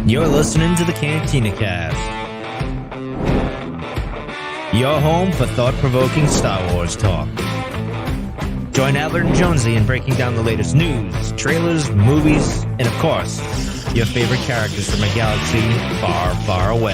You're listening to the Cantina Cast, your home for thought-provoking Star Wars talk. Join Albert and Jonesy in breaking down the latest news, trailers, movies, and of course, your favorite characters from a galaxy far, far away.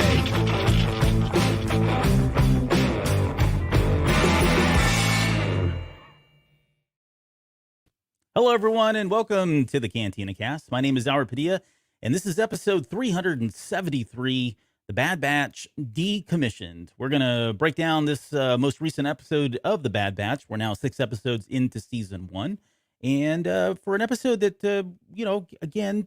Hello, everyone, and welcome to the Cantina Cast. My name is Albert Padilla, and this is episode 373, The Bad Batch Decommissioned. We're going to break down this most recent episode of The Bad Batch. We're now 6 episodes into season 1. And for an episode that, again,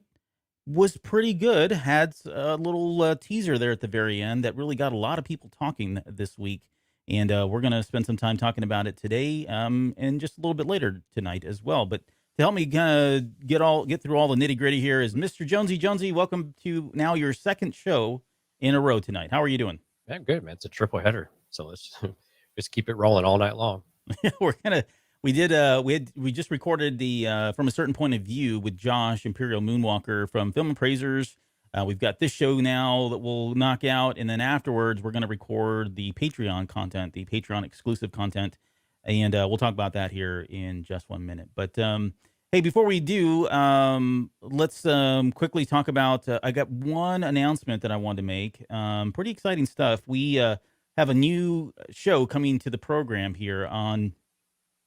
was pretty good, had a little teaser there at the very end that really got a lot of people talking this week. And we're going to spend some time talking about it today and just a little bit later tonight as well. But to help me get through all the nitty gritty here is Mr. Jonesy. Jonesy, welcome to now your second show in a row tonight. How are you doing? Man, good, man. It's a triple header, so let's just keep it rolling all night long. We just recorded the From a Certain Point of View with Josh Imperial Moonwalker from Film Appraisers. We've got this show now that we'll knock out, and then afterwards we're going to record the Patreon content, the Patreon exclusive content, and we'll talk about that here in just 1 minute. But hey, before we do, let's quickly talk about. I got one announcement that I wanted to make. Pretty exciting stuff. We have a new show coming to the program here on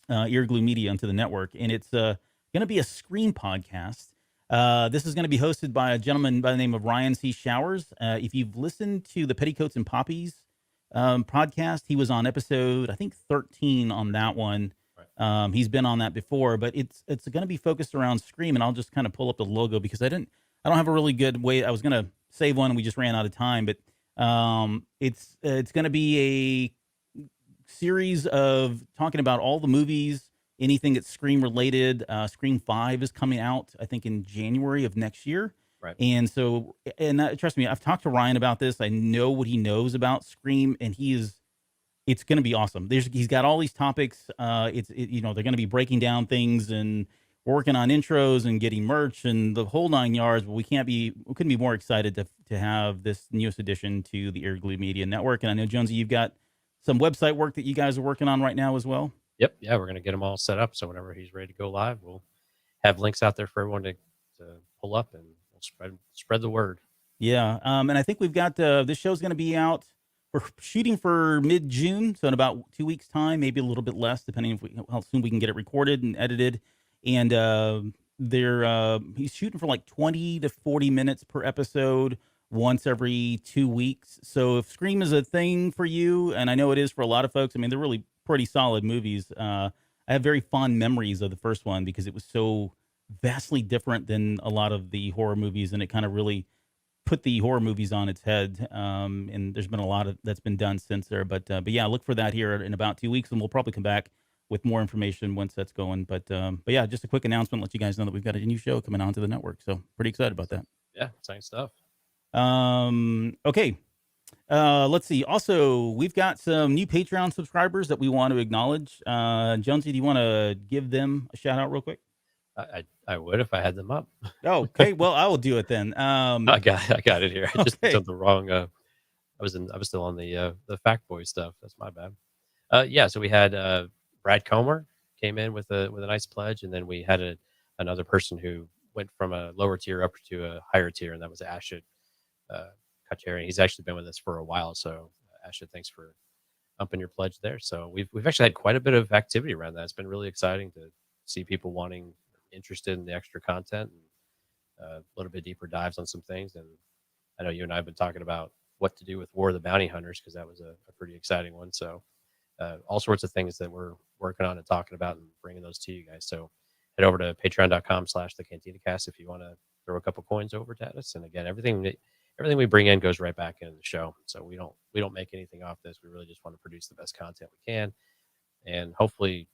Earglue Media onto the network, and it's going to be a Scream podcast. This is going to be hosted by a gentleman by the name of Ryan C. Showers. If you've listened to the Petticoats and Poppies podcast, he was on episode, I think, 13 on that one. Right. He's been on that before, but it's going to be focused around Scream, and I'll just kind of pull up the logo because I don't have a really good way. I was going to save one, and we just ran out of time, but it's going to be a series of talking about all the movies, anything that's Scream related. Scream 5 is coming out, I think, in January of next year. Right. And so, trust me, I've talked to Ryan about this. I know what he knows about Scream, and it's going to be awesome. He's got all these topics. They're going to be breaking down things and working on intros and getting merch and the whole 9 yards. But we couldn't be more excited to have this newest addition to the Earglue Media Network. And I know, Jonesy, you've got some website work that you guys are working on right now as well. Yep. Yeah, we're going to get them all set up. So whenever he's ready to go live, we'll have links out there for everyone to pull up, and we'll spread the word. Yeah. And I think we've got this show's going to be out. We're shooting for mid-June, so in about 2 weeks' time, maybe a little bit less, depending how soon we can get it recorded and edited. And he's shooting for like 20 to 40 minutes per episode, once every 2 weeks. So if Scream is a thing for you, and I know it is for a lot of folks, I mean, they're really pretty solid movies. I have very fond memories of the first one because it was so vastly different than a lot of the horror movies, and it kind of really put the horror movies on its head. And there's been a lot of that's been done since there. But yeah, look for that here in about 2 weeks, and we'll probably come back with more information once that's going. But yeah, just a quick announcement, let you guys know that we've got a new show coming onto the network. So pretty excited about that. Yeah, exciting stuff. Okay. Let's see. Also, we've got some new Patreon subscribers that we want to acknowledge. Jonesy, do you want to give them a shout out real quick? I would if I had them up. Oh, okay. Well, I will do it then. I got it here. I just okay. did the wrong. I was still on the Fact Boy stuff. That's my bad. Yeah. So we had Brad Comer came in with a nice pledge, and then we had another person who went from a lower tier up to a higher tier, and that was Ashit Kacheri. He's actually been with us for a while. So Ashit, thanks for upping your pledge there. So we've actually had quite a bit of activity around that. It's been really exciting to see people interested in the extra content and a little bit deeper dives on some things. And I know you and I have been talking about what to do with War of the Bounty Hunters, because that was a pretty exciting one. So all sorts of things that we're working on and talking about and bringing those to you guys. So head over to patreon.com/thecantinacast if you want to throw a couple coins over to us. And again, everything we bring in goes right back into the show. So we don't make anything off this. We really just want to produce the best content we can, and hopefully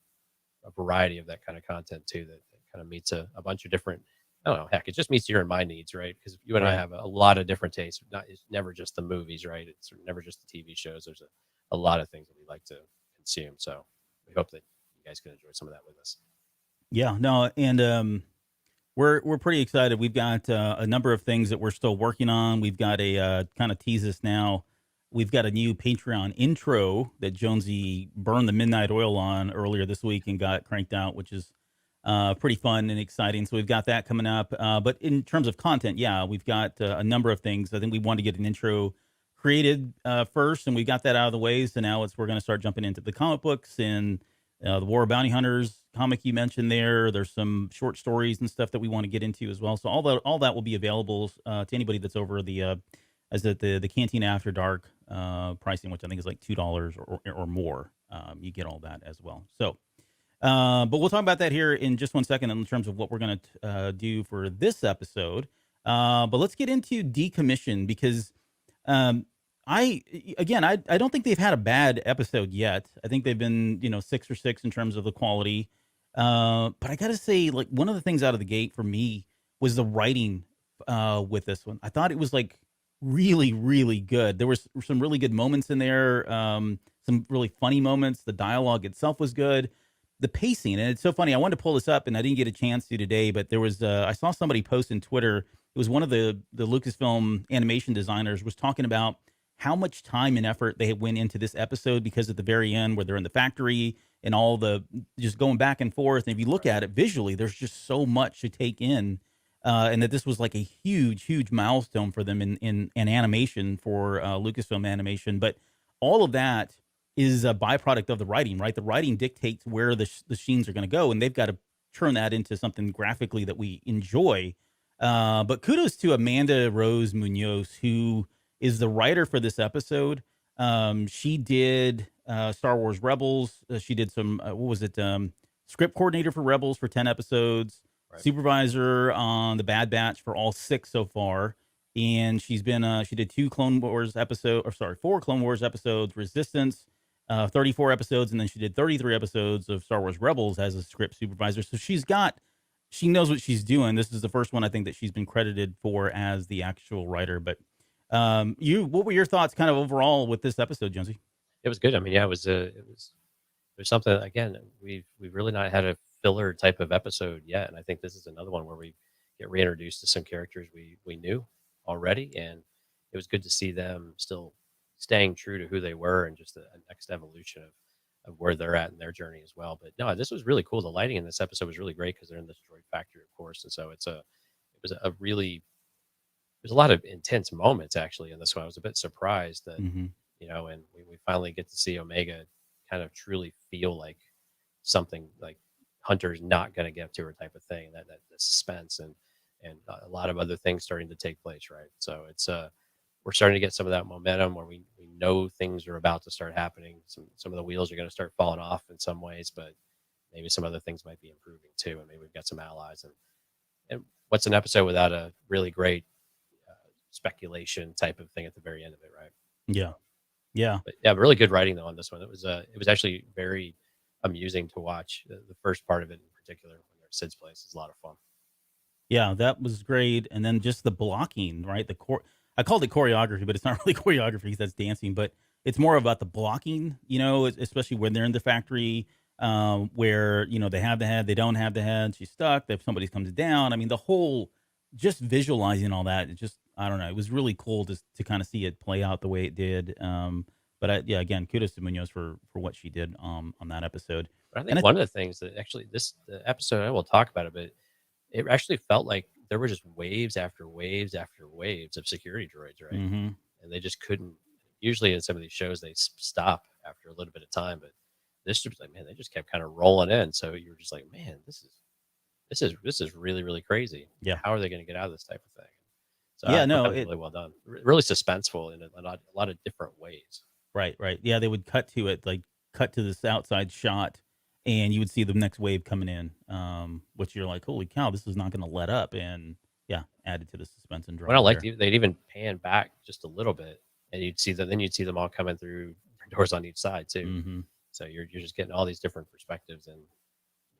a variety of that kind of content too, that kind of meets a bunch of different, I don't know, heck, it just meets your and my needs, right? Because you and I have a lot of different tastes. It's never just the movies, right? It's never just the TV shows. There's a lot of things that we like to consume. So we hope that you guys can enjoy some of that with us. Yeah, no, and We're pretty excited. We've got a number of things that we're still working on. We've got a kind of tease this now. We've got a new Patreon intro that Jonesy burned the midnight oil on earlier this week and got cranked out, which is pretty fun and exciting. So we've got that coming up. But in terms of content, yeah, we've got a number of things. I think we want to get an intro created first, and we got that out of the way. So now we're going to start jumping into the comic books and the War of Bounty Hunters comic you mentioned there. There's some short stories and stuff that we want to get into as well. So all that will be available to anybody that's over the as the Cantina After Dark pricing, which I think is like $2 or more. You get all that as well. So, but we'll talk about that here in just one second in terms of what we're going to do for this episode. But let's get into Decommissioned because I don't think they've had a bad episode yet. I think they've been 6 or 6 in terms of the quality. But I gotta say, like, one of the things out of the gate for me was the writing with this one. I thought it was like really, really good. There was some really good moments in there. Some really funny moments. The dialogue itself was good. The pacing, and it's so funny. I wanted to pull this up, and I didn't get a chance to today. But there was I saw somebody post in Twitter. It was one of the Lucasfilm animation designers was talking about how much time and effort they went into this episode because at the very end where they're in the factory and all the just going back and forth. And if you look at it visually, there's just so much to take in. And that this was like a huge, huge milestone for them in animation for Lucasfilm animation. But all of that is a byproduct of the writing, right? The writing dictates where the scenes are going to go, and they've got to turn that into something graphically that we enjoy. But kudos to Amanda Rose Munoz, who is the writer for this episode. She did Star Wars Rebels. She did some, what was it? Script coordinator for Rebels for 10 episodes, Right. supervisor on the Bad Batch for all 6 so far. And she's been, she did 4 Clone Wars episodes, Resistance, 34 episodes, and then she did 33 episodes of Star Wars Rebels as a script supervisor. So she knows what she's doing. This is the first one I think that she's been credited for as the actual writer. But what were your thoughts kind of overall with this episode, Jonesy? It was good. I mean, yeah, it was something. Again, we've really not had a filler type of episode yet, and I think this is another one where we get reintroduced to some characters we knew already, and it was good to see them still staying true to who they were and just a next evolution of where they're at in their journey as well. But no, this was really cool. The lighting in this episode was really great because they're in this droid factory, of course, and so it was a really there's a lot of intense moments actually in this one. I was a bit surprised that Mm-hmm. and we finally get to see Omega kind of truly feel like something like Hunter's not going to get to her type of thing. That the suspense and a lot of other things starting to take place, right? So it's we're starting to get some of that momentum where we know things are about to start happening. Some of the wheels are going to start falling off in some ways, but maybe some other things might be improving too, and maybe we've got some allies. And what's an episode without a really great speculation type of thing at the very end of it, right? Yeah. Yeah. But yeah, really good writing though on this one. It was actually very amusing to watch. The first part of it in particular, when they're at Sid's place, is a lot of fun. Yeah, that was great. And then just the blocking, right? I called it choreography, but it's not really choreography because that's dancing, but it's more about the blocking, especially when they're in the factory, where, they have the head, they don't have the head, she's stuck, if somebody comes down. I mean, the whole, just visualizing all that, it just, I don't know, it was really cool to kind of see it play out the way it did. Yeah, again, kudos to Munoz for what she did on that episode. But I And think one of the things that actually the episode, I will talk about it, but it actually felt like there were just waves after waves after waves of security droids, right? mm-hmm. And they just couldn't. Usually in some of these shows they stop after a little bit of time, but this was like, man, they just kept kind of rolling in. So you were just like, man, this is really really crazy. Yeah. How are they going to get out of this type of thing? So Yeah, I thought no, that was really well done. Really suspenseful in a lot of different ways. Right, right. Yeah, they would cut to it, like cut to this outside shot, and you would see the next wave coming in, which you're like, holy cow, this is not going to let up. And yeah, added to the suspense and What I drama liked, there. they'd even pan back just a little bit, and you'd see them all coming through doors on each side too. Mm-hmm. So you're just getting all these different perspectives, and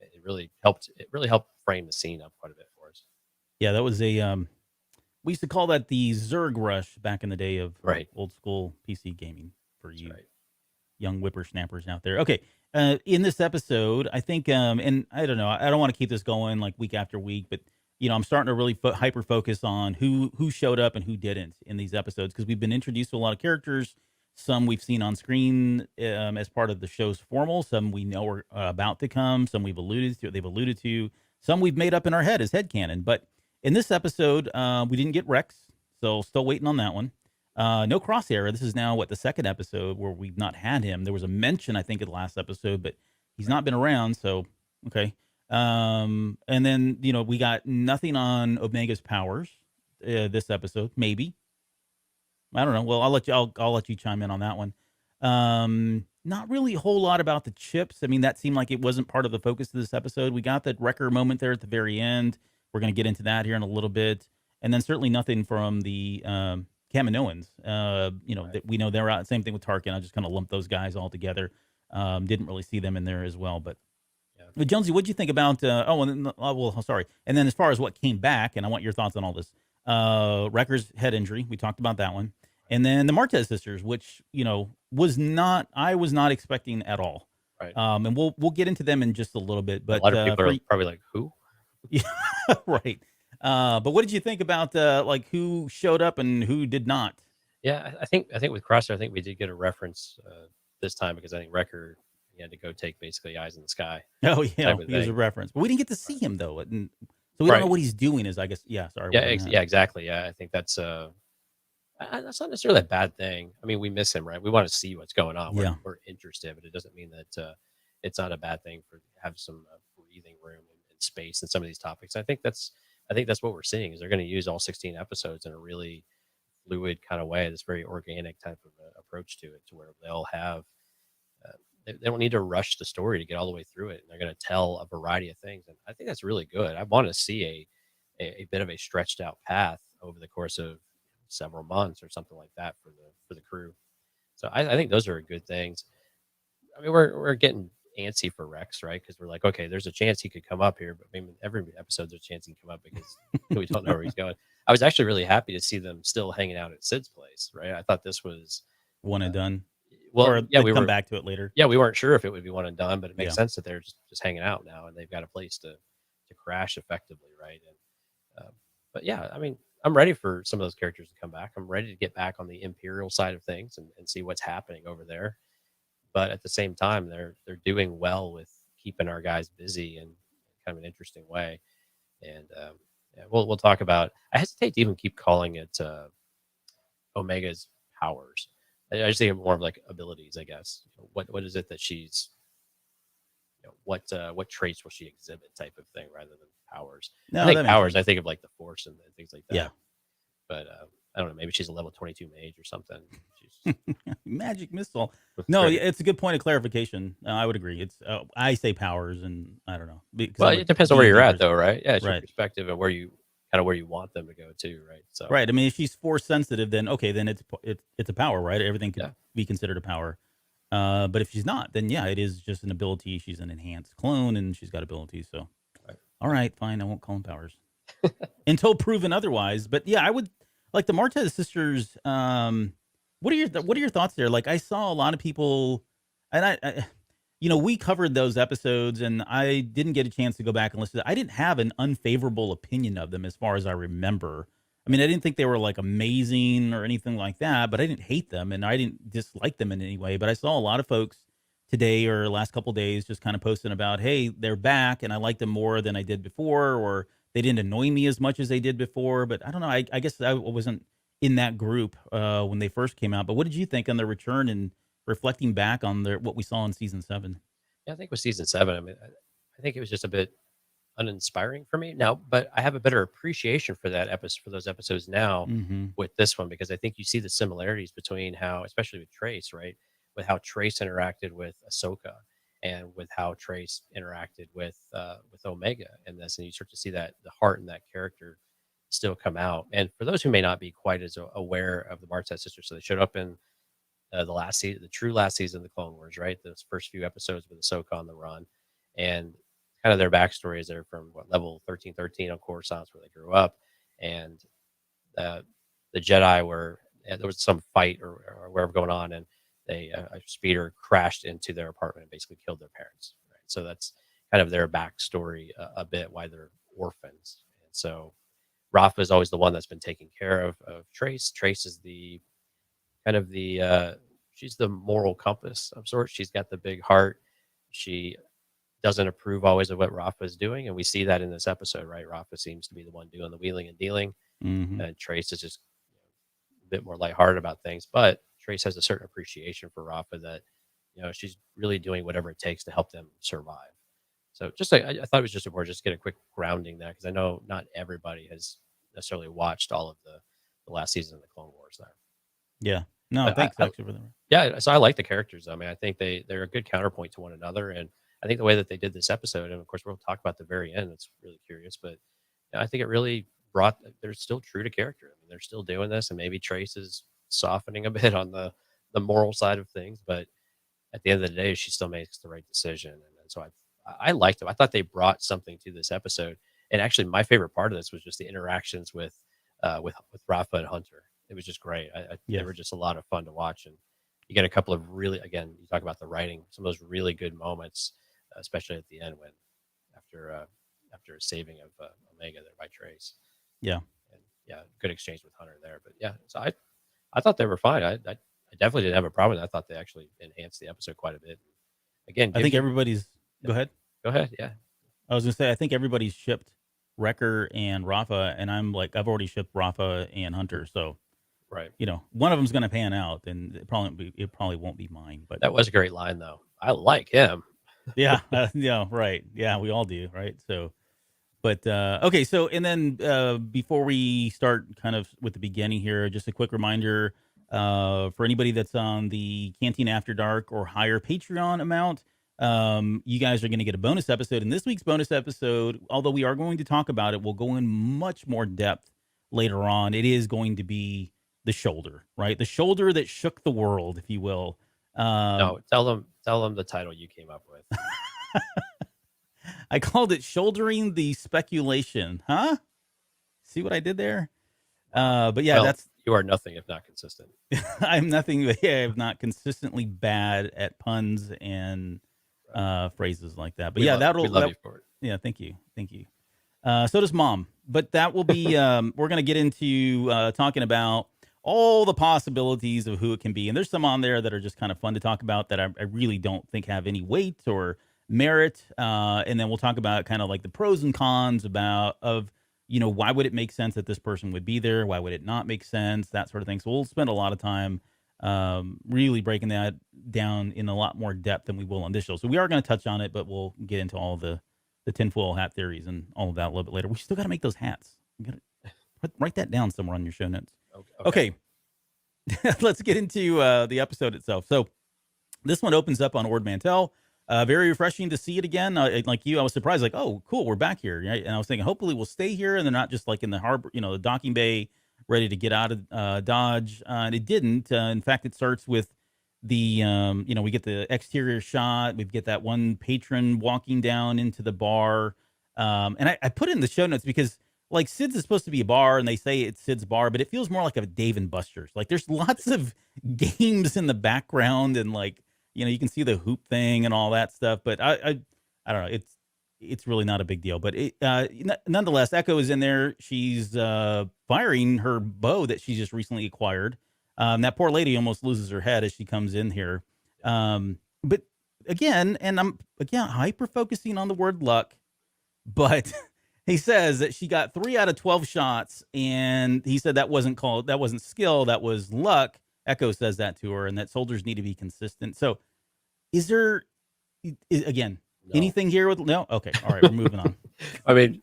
it really helped. It really helped frame the scene up quite a bit for us. Yeah, that was we used to call that the Zerg rush back in the day of Right. old school PC gaming for That's you right. young whippersnappers out there. Okay. In this episode, I think, and I don't know, I don't want to keep this going like week after week, but I'm starting to really hyper focus on who showed up and who didn't in these episodes, because we've been introduced to a lot of characters. Some we've seen on screen as part of the show's formal. Some we know are about to come. Some they've alluded to. Some we've made up in our head as headcanon. But in this episode, we didn't get Rex, so still waiting on that one. No Crosshair. This is now the second episode where we've not had him. There was a mention, I think, in the last episode, but he's not been around. So okay. And then we got nothing on Omega's powers this episode. Maybe, I don't know. Well, I'll let you chime in on that one. Not really a whole lot about the chips. I mean, that seemed like it wasn't part of the focus of this episode. We got that Wrecker moment there at the very end. We're going to get into that here in a little bit, and then certainly nothing from the Kaminoans. That we know they're out. Same thing with Tarkin. I just kind of lumped those guys all together. Didn't really see them in there as well, but. But Jonesy, what did you think about? Sorry. And then as far as what came back, and I want your thoughts on all this. Wrecker's head injury. We talked about that one, and then the Martez sisters, which I was not expecting at all. Right. And we'll get into them in just a little bit. But a lot of people are probably like, who? Yeah, right. But what did you think about who showed up and who did not? Yeah, I think with Crosser, I think we did get a reference this time, because I think Wrecker, he had to go take basically Eyes in the Sky. Oh yeah, he was a reference, but we didn't get to see him though, and so we don't know what he's doing. Is I guess sorry. Yeah, exactly. Yeah, I think that's not necessarily a bad thing. I mean, we miss him, right? We want to see what's going on. We're interested, but it doesn't mean that it's not a bad thing for have some breathing room and space in some of these topics. I think that's what we're seeing is they're going to use all 16 episodes in a really fluid kind of way. This very organic type of approach to it, to where they'll have. They don't need to rush the story to get all the way through it. And they're going to tell a variety of things. And I think that's really good. I want to see a bit of a stretched out path over the course of several months or something like that for the crew. So I think those are good things. I mean, we're getting antsy for Rex, right? Because we're like, okay, there's a chance he could come up here, but maybe every episode there's a chance he can come up because we don't know where he's going. I was actually really happy to see them still hanging out at Sid's place, right? I thought this was one and done. Well, or we come back to it later. Yeah, we weren't sure if it would be one and done, but it makes sense that they're just hanging out now and they've got a place to crash effectively, right? And but yeah, I mean, I'm ready for some of those characters to come back. I'm ready to get back on the Imperial side of things and see what's happening over there. But at the same time, they're doing well with keeping our guys busy in kind of an interesting way. And we'll talk about. I hesitate to even keep calling it Omega's powers. I just think of more of like abilities, I guess. What is it that she's, what traits will she exhibit type of thing rather than powers. No, I think powers, I think of like the Force and things like that. Yeah. But I don't know, maybe she's a level 22 mage or something. She's magic missile. No, it's a good point of clarification. I would agree. It's I say powers and I don't know. Well, it depends on where you're at though, right? Yeah, it's your perspective and where you want them to go to, right? So right. I mean, if she's Force sensitive, then okay, then it's a power, right? Everything could be considered a power. But if she's not, then yeah, it is just an ability. She's an enhanced clone, and she's got abilities. So, all right, fine. I won't call them powers until proven otherwise. But yeah, I would like the Martez sisters. What are your thoughts there? Like, I saw a lot of people, and I we covered those episodes, and I didn't get a chance to go back and listen to it. I didn't have an unfavorable opinion of them as far as I remember. I mean, I didn't think they were like amazing or anything like that, but I didn't hate them and I didn't dislike them in any way. But I saw a lot of folks today or last couple of days just kind of posting about, hey, they're back and I like them more than I did before, or they didn't annoy me as much as they did before. But I don't know. I guess I wasn't in that group when they first came out. But what did you think on their return and reflecting back on what we saw in season 7? Yeah, I think with season 7, I mean, I think it was just a bit uninspiring for me now, but I have a better appreciation for those episodes now with this one, because I think you see the similarities between how, especially with Trace, right, with how Trace interacted with Ahsoka and with how Trace interacted with Omega in this, and you start to see that the heart in that character still come out. And for those who may not be quite as aware of the Martez sisters, so they showed up in the last season, the true last season of the Clone Wars, right? Those first few episodes with Ahsoka on the run, and kind of their backstory is they're from level 1313 on Coruscant, where they grew up, and the Jedi there was some fight or whatever going on, and a speeder crashed into their apartment and basically killed their parents. Right? So that's kind of their backstory a bit, why they're orphans. so Rafa is always the one that's been taking care of Trace. Trace is the kind of the she's the moral compass of sorts. She's got the big heart. She doesn't approve always of what Rafa is doing, and we see that in this episode, right? Rafa seems to be the one doing the wheeling and dealing, and Trace is just a bit more lighthearted about things. But Trace has a certain appreciation for Rafa that she's really doing whatever it takes to help them survive. So just I thought it was just important just to get a quick grounding there, because I know not everybody has necessarily watched all of the last season of the Clone Wars there. Yeah. No, But thanks actually for that. yeah, so I like the characters. I mean, I think they're a good counterpoint to one another, and I think the way that they did this episode, and of course we'll talk about the very end. It's really curious, but I think it really brought. They're still true to character. I mean, they're still doing this, and maybe Trace is softening a bit on the moral side of things, but at the end of the day, she still makes the right decision, and so I liked them. I thought they brought something to this episode, and actually, my favorite part of this was just the interactions with Rafa and Hunter. It was just great. They were just a lot of fun to watch, and you get a couple of really, again, you talk about the writing, some of those really good moments, especially at the end when after a saving of Omega there by Trace. Yeah, and good exchange with Hunter there. But yeah, so I thought they were fine. I definitely didn't have a problem with it. I thought they actually enhanced the episode quite a bit. Again, I think everybody's. Go ahead. Go ahead. Yeah, I was gonna say I think everybody's shipped Wrecker and Rafa, and I'm like I've already shipped Rafa and Hunter, so. Right. One of them's going to pan out, and it probably won't be mine. But that was a great line, though. I like him. Yeah, right. Yeah, we all do, right? So, but okay. So, and then before we start, kind of with the beginning here, just a quick reminder for anybody that's on the Canteen After Dark or higher Patreon amount. You guys are going to get a bonus episode. In this week's bonus episode, although we are going to talk about it, we'll go in much more depth later on. It is going to be the shoulder, right? The shoulder that shook the world, if you will. No, tell them the title you came up with. I called it Shouldering the Speculation. Huh? See what I did there? But yeah, well, you are nothing if not consistent. I'm nothing if not consistently bad at puns and phrases like that. But we love you for it. Yeah, thank you. So does Mom. But that will be we're going to get into talking about all the possibilities of who it can be. And there's some on there that are just kind of fun to talk about that I really don't think have any weight or merit. And then we'll talk about kind of like the pros and cons of why would it make sense that this person would be there? Why would it not make sense? That sort of thing. So we'll spend a lot of time really breaking that down in a lot more depth than we will on this show. So we are going to touch on it, but we'll get into all the tinfoil hat theories and all of that a little bit later. We still got to make those hats. Write that down somewhere on your show notes. Okay. Let's get into the episode itself. So this one opens up on Ord Mantell. Very refreshing to see it again. Like you, I was surprised, like, oh, cool, we're back here. Right? And I was thinking, hopefully we'll stay here and they're not just like in the harbor, the docking bay, ready to get out of Dodge. And it didn't. In fact, it starts with the, we get the exterior shot. We get that one patron walking down into the bar. And I put it in the show notes because, like, Sid's is supposed to be a bar, and they say it's Sid's bar, but it feels more like a Dave and Buster's. Like, there's lots of games in the background, and like, you can see the hoop thing and all that stuff. But I don't know. It's really not a big deal. But nonetheless, Echo is in there. She's firing her bow that she just recently acquired. That poor lady almost loses her head as she comes in here. But again, and I'm hyper focusing on the word luck, but. He says that she got 3 out of 12 shots, and he said that wasn't skill, that was luck. Echo says that to her, and that soldiers need to be consistent. So, is there, again, anything here with no? Okay, all right, we're moving on. I mean,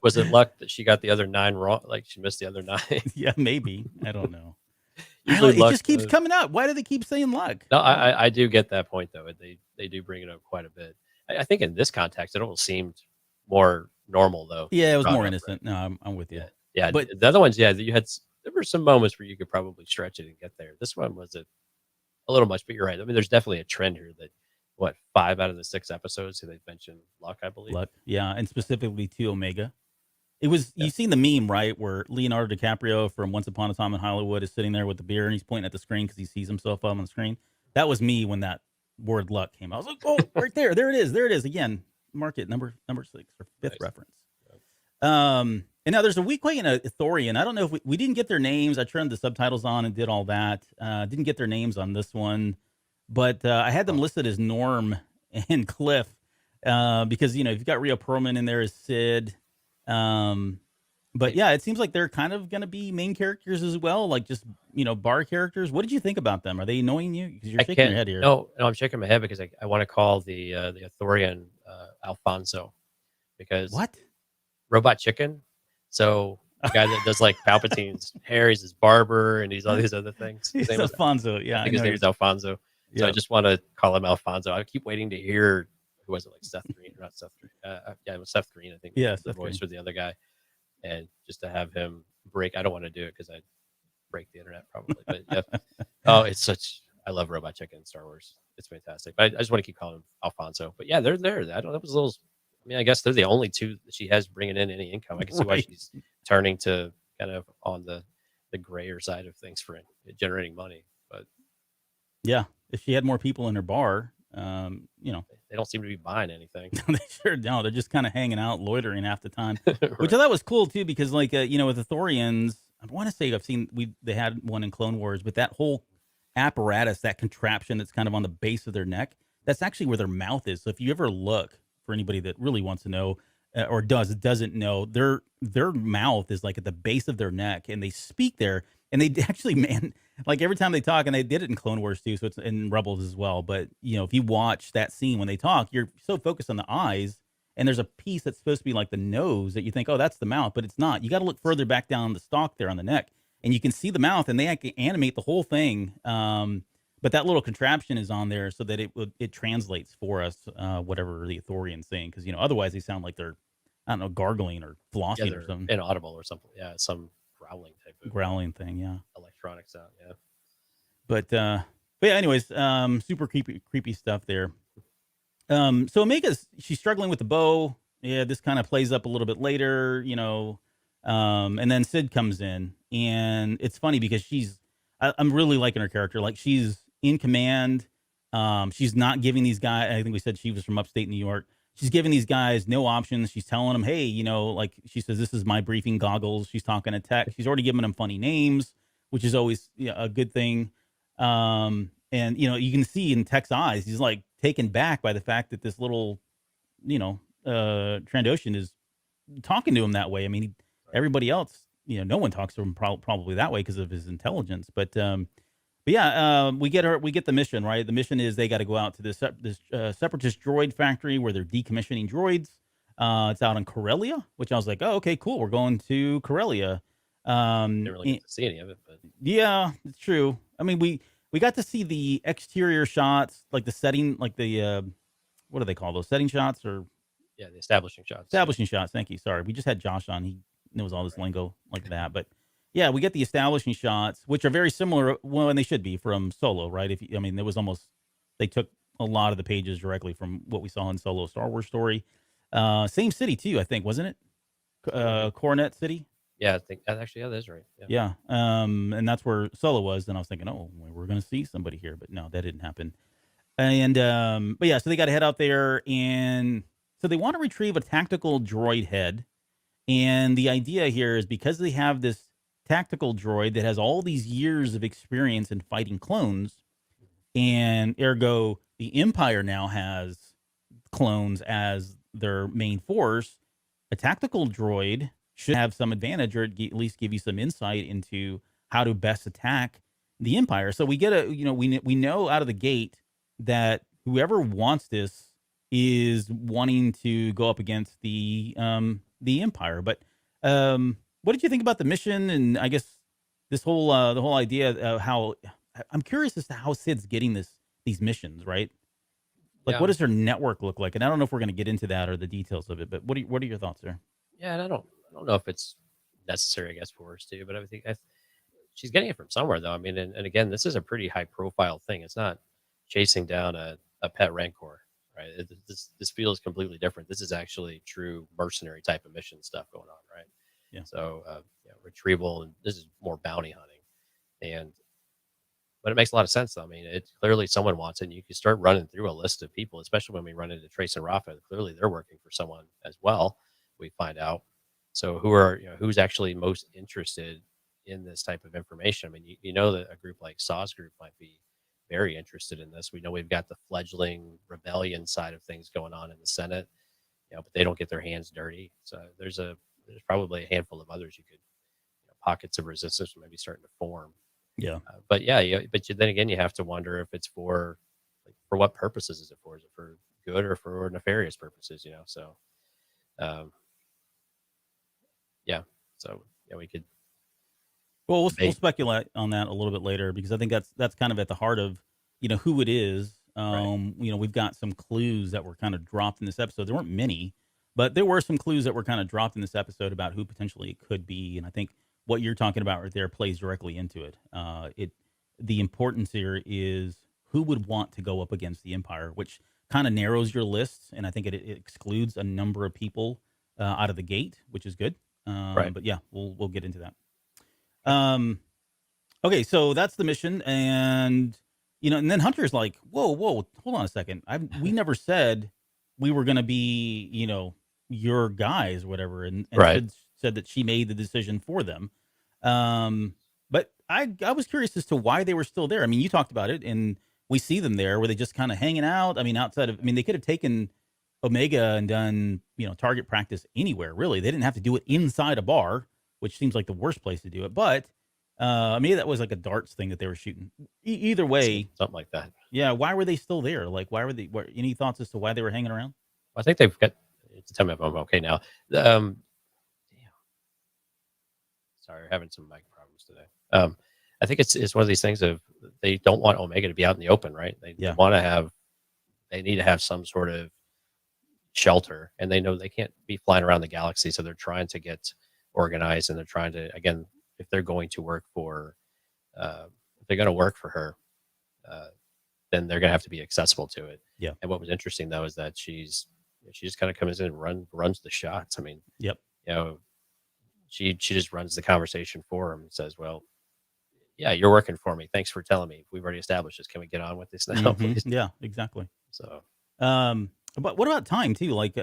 was it luck that she got the other 9 wrong? Like she missed the other 9? Yeah, maybe. I don't know. It just keeps coming up. Why do they keep saying luck? No, I do get that point though. They do bring it up quite a bit. I think in this context, it almost seemed more normal though. Yeah, it was more innocent. Right? No, I'm with you. Yeah, but the other ones, there were some moments where you could probably stretch it and get there. This one was a little much, but you're right. I mean, there's definitely a trend here that 5 out of the 6 episodes they've mentioned luck, I believe. Luck, yeah, and specifically to Omega. It was you've seen the meme, right, where Leonardo DiCaprio from Once Upon a Time in Hollywood is sitting there with the beer and he's pointing at the screen because he sees himself up on the screen. That was me when that word luck came out. I was like, oh, right there it is again. Mark it number 6 or 5th reference. And now there's a weekly and a Thorian. I don't know if we didn't get their names. I turned the subtitles on and did all that. Didn't get their names on this one, but I had them Oh, listed as Norm and Cliff because you've got Rhea Perlman in there as Sid. Um, but I, yeah, it seems like they're kind of going to be main characters as well, like just bar characters. What did you think about them? Are they annoying you? Because you're I shaking your can't. head here. No, no, I'm shaking my head because I want to call the Arthurian Alfonso because What? Robot Chicken. So the guy that does like Palpatine's hair, he's his barber, and he's all these other things. His He's name is, Alfonso. I Yeah, I think his know. name is Alfonso. So I Yeah. just want to call him Alfonso. I keep waiting to hear who was it, like Seth Green, or not Seth Green. Yeah, it was Seth Green. I think Yeah, the Seth voice Green. for the other guy, and just to have him break. I don't want to do it because I break the internet probably, but yeah. Oh, it's such. I love Robot Chicken in Star Wars. It's fantastic. But I just want to keep calling him Alfonso. But yeah, they're there. I don't. That was a little. I mean, I guess they're the only two that she has bringing in any income. I can see why Right. she's turning to kind of on the grayer side of things for generating money. But Yeah. If she had more people in her bar, they don't seem to be buying anything. they sure don't. They're just kind of hanging out, loitering half the time, which I Right. thought was cool too, because like with the Thorians, I want to say I've seen they had one in Clone Wars, but that whole apparatus, that contraption that's kind of on the base of their neck, that's actually where their mouth is. So if you ever look, for anybody that really wants to know or doesn't know, their mouth is like at the base of their neck, and they speak there, and they actually man. Like every time they talk, and they did it in Clone Wars too, so it's in Rebels as well. But if you watch that scene when they talk, you're so focused on the eyes, and there's a piece that's supposed to be like the nose that you think, oh, that's the mouth, but it's not. You got to look further back down the stalk there on the neck, and you can see the mouth, and they can animate the whole thing. But that little contraption is on there so that it translates for us whatever the Ithorian's saying, because otherwise they sound like they're, I don't know, gargling or Yeah, flossing or they're something, inaudible or something. Yeah, some growling type of growling thing. Yeah. electronic sound. Yeah. But yeah, anyways, super creepy stuff there. So Omega's she's struggling with the bow. Yeah, this kind of plays up a little bit later, and then Sid comes in, and it's funny because I'm really liking her character. Like she's in command. She's not giving these guys. I think we said she was from upstate New York. She's giving these guys no options. She's telling them, hey, like she says, this is my briefing goggles. She's talking to Tech. She's already giving them funny names, which is always a good thing. And you can see in Tech's eyes, he's like taken back by the fact that this little, Trandoshan is talking to him that way. I mean, everybody else, no one talks to him probably that way because of his intelligence. But yeah, we get the mission, right? The mission is they got to go out to this separatist droid factory where they're decommissioning droids. It's out in Corellia, which I was like, oh, okay, cool. We're going to Corellia. Didn't really get to see any of it, but Yeah, it's true. I mean, we got to see the exterior shots, like the setting, like the what do they call those setting shots or yeah, the establishing shots. establishing shots? Thank you. Sorry, we just had Josh on. He knows all this Right. lingo like that. But yeah, we get the establishing shots, which are very similar. Well, and they should be from Solo, right? I mean, there was almost they took a lot of the pages directly from what we saw in Solo Star Wars story. Same city too, I think, wasn't it? Coronet City. Yeah, I think actually, yeah, that's right. Yeah. Yeah. And that's where Solo was. And I was thinking, oh, we're going to see somebody here. But no, that didn't happen. And, but yeah, so they got to head out there. And so they want to retrieve a tactical droid head. And the idea here is because they have this tactical droid that has all these years of experience in fighting clones, and ergo, the Empire now has clones as their main force, a tactical droid should have some advantage or at least give you some insight into how to best attack the Empire. So we get we know out of the gate that whoever wants this is wanting to go up against the Empire. But what did you think about the mission? And I guess this whole the whole idea of how I'm curious as to how Sid's getting these missions, right? Like, Yeah. what does her network look like? And I don't know if we're going to get into that or the details of it, but what are your thoughts there? Yeah, and I don't know if it's necessary, I guess, for us too, but she's getting it from somewhere, though. I mean, and again, this is a pretty high profile thing. It's not chasing down a pet rancor, right? This feels completely different. This is actually true mercenary type of mission stuff going on, right? Yeah. So, retrieval, and this is more bounty hunting, but it makes a lot of sense, though. I mean, it clearly someone wants it. And you can start running through a list of people, especially when we run into Trace and Rafa. Clearly, they're working for someone as well. We find out. So who's actually most interested in this type of information? I mean, you know that a group like Saw's group might be very interested in this. We know we've got the fledgling rebellion side of things going on in the Senate, but they don't get their hands dirty. So there's probably a handful of others you could, pockets of resistance maybe starting to form. Yeah. But yeah, then again, you have to wonder if it's for what purposes is it for? Is it for good or for nefarious purposes? So yeah, so yeah, we could. Well, we'll debate. speculate on that a little bit later because I think that's kind of at the heart of who it is. Right. We've got some clues that were kind of dropped in this episode. There weren't many, but there were some clues that were kind of dropped in this episode about who potentially it could be. And I think what you're talking about right there plays directly into it. The importance here is who would want to go up against the Empire, which kind of narrows your list, and I think it excludes a number of people out of the gate, which is good. Right. But yeah, we'll get into that. Okay, so that's the mission, and and then Hunter's like, "Whoa, hold on a second. We never said we were going to be, your guys, or whatever." And Right. said that she made the decision for them. But I was curious as to why they were still there. I mean, you talked about it, and we see them there. Were they just kind of hanging out? I mean, they could have taken Omega and done, target practice anywhere. Really, they didn't have to do it inside a bar, which seems like the worst place to do it. But maybe that was like a darts thing that they were shooting. Either way, Something like that. yeah. Why were they still there? Like, why were they? Any thoughts as to why they were hanging around? I think they've got. Tell me if I'm okay now. Damn. Sorry, we're having some mic problems today. I think it's one of these things of they don't want Omega to be out in the open, right? They need to have some sort of shelter, and they know they can't be flying around the galaxy, so they're trying to get organized, and they're trying to, again, if they're going to work for her, then they're going to have to be accessible to it. Yeah. And what was interesting though is that she just kind of comes in and runs the shots. I mean, Yep. She just runs the conversation for him and says, "Well, yeah, you're working for me. Thanks for telling me. We've already established this. Can we get on with this now, please?" Yeah, exactly. So, but what about time too? Like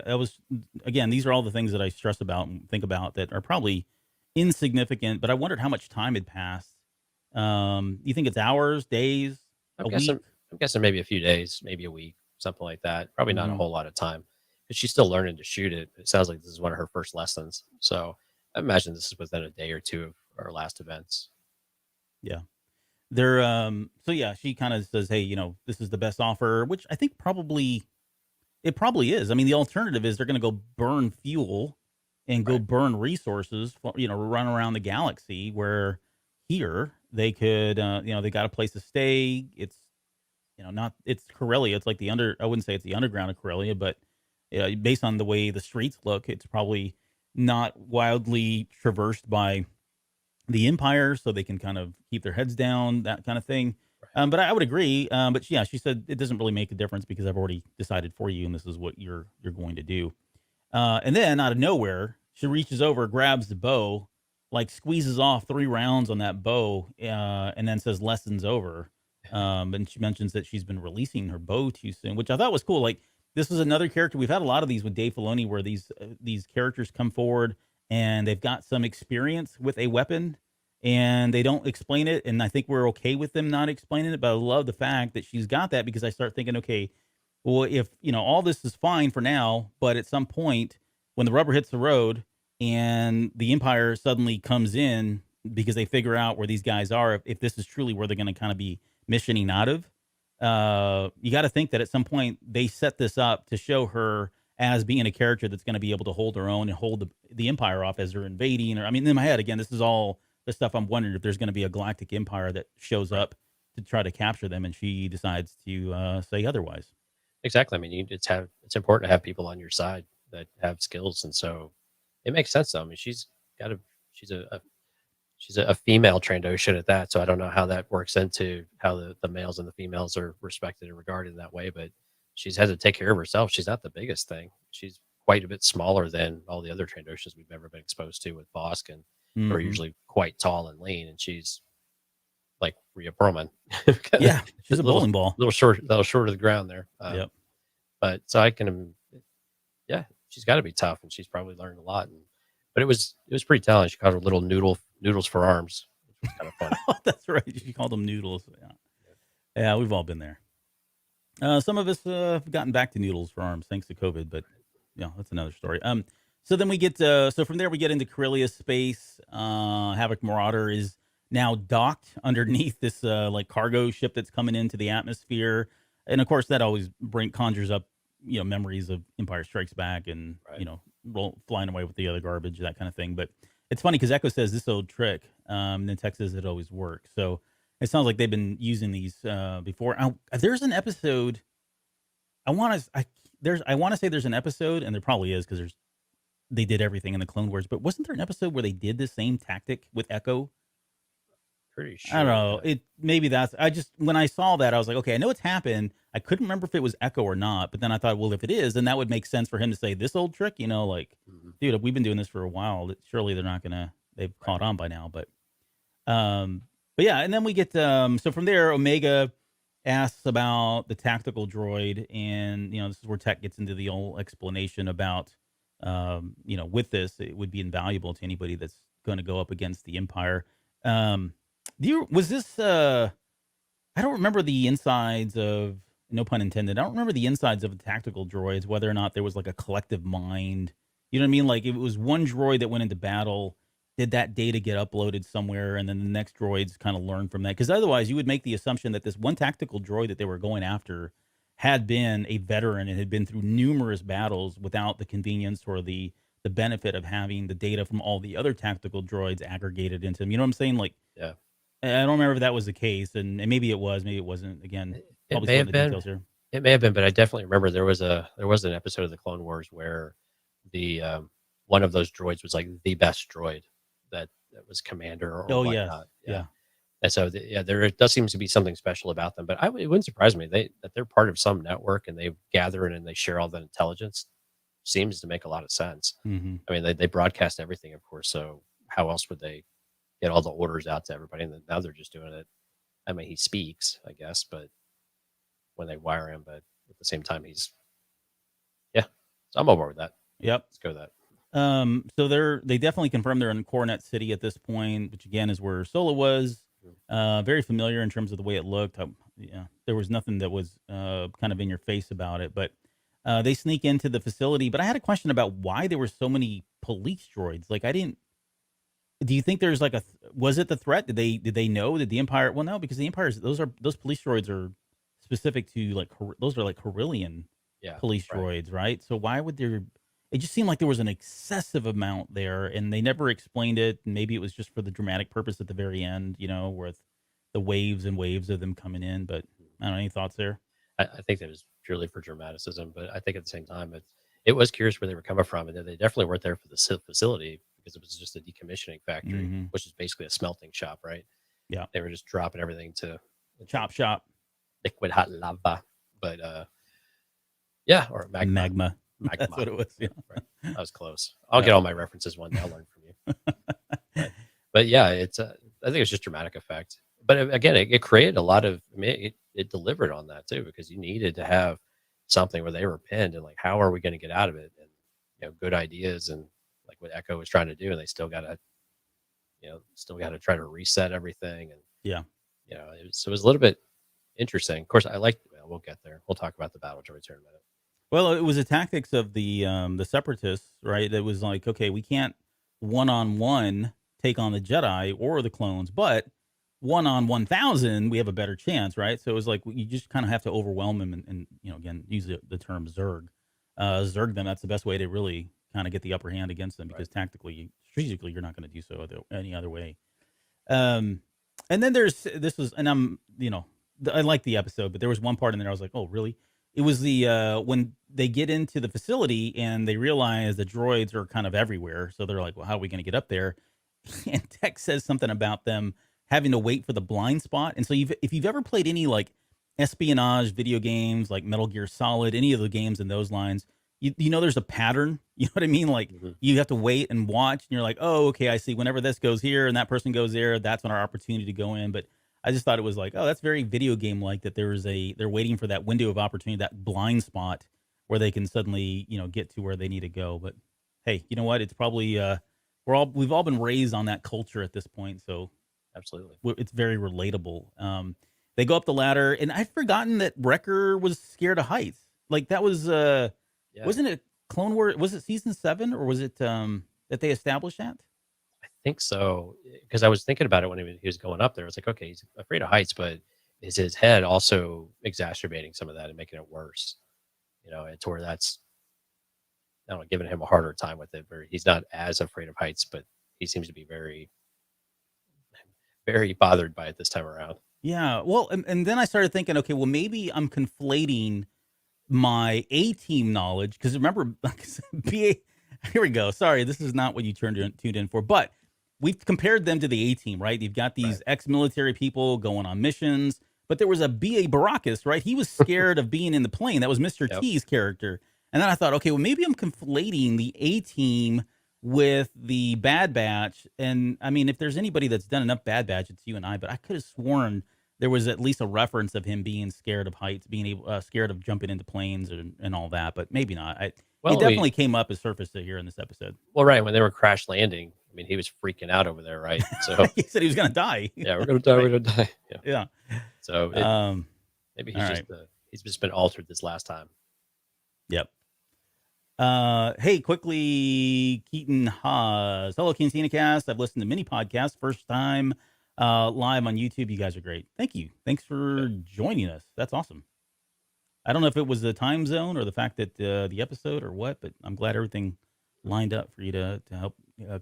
again, these are all the things that I stress about and think about that are probably insignificant, but I wondered how much time had passed. You think it's hours, days, a week? I'm guessing maybe a few days, maybe a week, something like that. Probably not a whole lot of time because she's still learning to shoot it. It sounds like this is one of her first lessons. So I imagine this is within a day or two of our last events. Yeah. They're so yeah, she kind of says, "Hey, this is the best offer," which I think probably is. I mean, the alternative is they're going to go burn fuel and go burn resources, run around the galaxy, where here they could they got a place to stay. It's it's Corellia. It's like I wouldn't say it's the underground of Corellia, but based on the way the streets look, it's probably not wildly traversed by the Empire, so they can kind of keep their heads down, that kind of thing. But I would agree. But yeah, she said it doesn't really make a difference because I've already decided for you, and this is what you're going to do. And then out of nowhere, she reaches over, grabs the bow, like squeezes off 3 rounds on that bow, and then says lessons over. And she mentions that she's been releasing her bow too soon, which I thought was cool. Like, this is another character. We've had a lot of these with Dave Filoni where these characters come forward and they've got some experience with a weapon and they don't explain it. And I think we're okay with them not explaining it, but I love the fact that she's got that because I start thinking, okay, well, if, all this is fine for now, but at some point when the rubber hits the road and the Empire suddenly comes in because they figure out where these guys are, if this is truly where they're going to kind of be missioning out of, you got to think that at some point they set this up to show her as being a character that's going to be able to hold her own and hold the Empire off as they're invading. Or, I mean, in my head, again, this is all the stuff I'm wondering if there's going to be a galactic empire that shows up to try to capture them, and she decides to say otherwise. Exactly. I mean, it's important to have people on your side that have skills, and so it makes sense. Though. I mean, she's a female Trandoshan at that, so I don't know how that works into how the males and the females are respected and regarded in that way. But she's had to take care of herself. She's not the biggest thing. She's quite a bit smaller than all the other Trandoshans we've ever been exposed to with Bosk, and who are usually quite tall and lean. And she's like Rhea Perlman. Yeah, she's a bowling ball, a little short of the ground there. Yep. But so I can, yeah, she's got to be tough, and she's probably learned a lot. And But it was pretty telling. She called her little noodles for arms, which was kind of funny. Oh, that's right. You called them noodles. Yeah, we've all been there. Some of us have gotten back to noodles for arms thanks to COVID, but that's another story. So then we get so from there we get into Corellia space. Havoc Marauder is now docked underneath this like cargo ship that's coming into the atmosphere, and of course that always conjures up memories of Empire Strikes Back and Right. flying away with the other garbage, that kind of thing. But it's funny because Echo says this old trick, and then Tech says it always works. So it sounds like they've been using these before. There's an episode. I want to say there's an episode, and there probably is because they did everything in the Clone Wars. But wasn't there an episode where they did the same tactic with Echo? Pretty sure. I don't know. Yeah. Maybe that's. I just when I saw that, I was like, okay, I know it's happened. I couldn't remember if it was Echo or not. But then I thought, well, if it is, then that would make sense for him to say this old trick. Like, Mhm. dude, we've been doing this for a while. Surely they're not gonna. They've caught on by now. But yeah, and then we get so from there, Omega asks about the tactical droid, and this is where Tech gets into the old explanation about with this, it would be invaluable to anybody that's going to go up against the Empire. Was this I don't remember the insides of, no pun intended, I don't remember the insides of the tactical droids, whether or not there was like a collective mind. You know what I mean? Like if it was one droid that went into battle, did that data get uploaded somewhere and then the next droids kind of learn from that? Because otherwise you would make the assumption that this one tactical droid that they were going after had been a veteran and had been through numerous battles without the convenience or the benefit of having the data from all the other tactical droids aggregated into them. You know what I'm saying? Like, Yeah. I don't remember if that was the case, and maybe it was, maybe it wasn't. Again, It probably may splitting have the been. details here. It may have been, but I definitely remember there was an episode of the Clone Wars where the one of those droids was like the best droid that was commander or Oh yes, whatnot. Yeah. yeah, And so there does seem to be something special about them. But it wouldn't surprise me that they're part of some network and they gather and they share all that intelligence. Seems to make a lot of sense. hmm I mean, they broadcast everything, of course. So how else would they get all the orders out to everybody? And then now they're just doing it. I mean, he speaks, I guess, but when they wire him, but at the same time, yeah. So I'm on board with that. yep. Let's go with that. So they definitely confirmed they're in Coronet City at this point, which again is where Solo was. Very familiar in terms of the way it looked. Yeah, there was nothing that was kind of in your face about it, but they sneak into the facility. But I had a question about why there were so many police droids. Like, I didn't. Do you think there's like was it the threat? Did they know that the Empire? Well, no, because the Empire's those police droids are specific to like those are like Corellian Yeah. police Right. droids, right? So why would there? It just seemed like there was an excessive amount there, and they never explained it. Maybe it was just for the dramatic purpose at the very end, with the waves and waves of them coming in. But I don't know. Any thoughts there? I think that was purely for dramaticism, but I think at the same time, it was curious where they were coming from, and they definitely weren't there for the facility because it was just a decommissioning factory, Mhm. which is basically a smelting shop, right? Yeah. They were just dropping everything into Chop shop, liquid hot lava, but yeah, or magma. magma. Magma. That's what it was. Yeah. Right. That was close. I'll Yeah. get all my references one day. I'll learn from you. But yeah, it's I think it's just dramatic effect. But again, it created a lot of. I mean, it delivered on that too because you needed to have something where they were pinned and like, how are we going to get out of it? And good ideas and like what Echo was trying to do, and they still got to try to reset everything. And Yeah. it was a little bit interesting. Of course, I like. Well, we'll get there. We'll talk about the battle droids here in a minute. Well, it was the tactics of the separatists, right? That was like, okay, we can't one-on-one take on the Jedi or the clones, but 1-on-1,000, we have a better chance, right? So it was like you just kind of have to overwhelm them and again use the term Zerg, Zerg them. That's the best way to really kind of get the upper hand against them because tactically, strategically, you're not going to do so any other way. And then I like the episode, but there was one part in there I was like, oh, really? It was the when they get into the facility and they realize the droids are kind of everywhere. So they're like, well, how are we going to get up there? And Tech says something about them having to wait for the blind spot. And so if you've ever played any like espionage video games like Metal Gear Solid, any of the games in those lines, there's a pattern. You know what I mean? Like you have to wait and watch, and you're like, oh, okay, I see. Whenever this goes here and that person goes there, that's when our opportunity to go in. But I just thought it was like, oh, that's very video game like that. They're waiting for that window of opportunity, that blind spot where they can suddenly, get to where they need to go. But hey, you know what? It's probably we've all been raised on that culture at this point, so Absolutely. it's very relatable. They go up the ladder, and I'd forgotten that Wrecker was scared of heights. Like that was Yeah, wasn't it Clone Wars? Was it season 7 or was it that they established that? I think so. Because I was thinking about it when he was going up there. It's like, okay, he's afraid of heights, but is his head also exacerbating some of that and making it worse? And to where that's, I don't know, giving him a harder time with it. Where he's not as afraid of heights, but he seems to be very, very bothered by it this time around. Yeah. Well, and then I started thinking, okay, well maybe I'm conflating my A team knowledge because remember, BA. Here we go. Sorry, this is not what you tuned in for, but we've compared them to the A team, right? You've got Right. these ex-military people going on missions, but there was a BA Baracus, right? He was scared of being in the plane. That was Mr. Yep. T's character. And then I thought, okay, well maybe I'm conflating the A team with the Bad Batch. And I mean, if there's anybody that's done enough Bad Batch, it's you and I. But I could have sworn there was at least a reference of him being scared of heights, being able scared of jumping into planes and all that. But maybe not. Well, He definitely came up as surfaced here in this episode. well, right when they were crash landing, I mean, he was freaking out over there, right? So He said he was going to die. yeah, we're gonna die. We're gonna die. Yeah. Yeah. So maybe he's all just he's just been altered this last time. Yep. Hey, quickly, Keaton Haas. Hello, Cantina Cast. I've listened to many podcasts. First time live on YouTube. You guys are great. Thank you. Thanks for joining us. That's awesome. I don't know if it was the time zone or the fact that the episode or what, but I'm glad everything lined up for you to help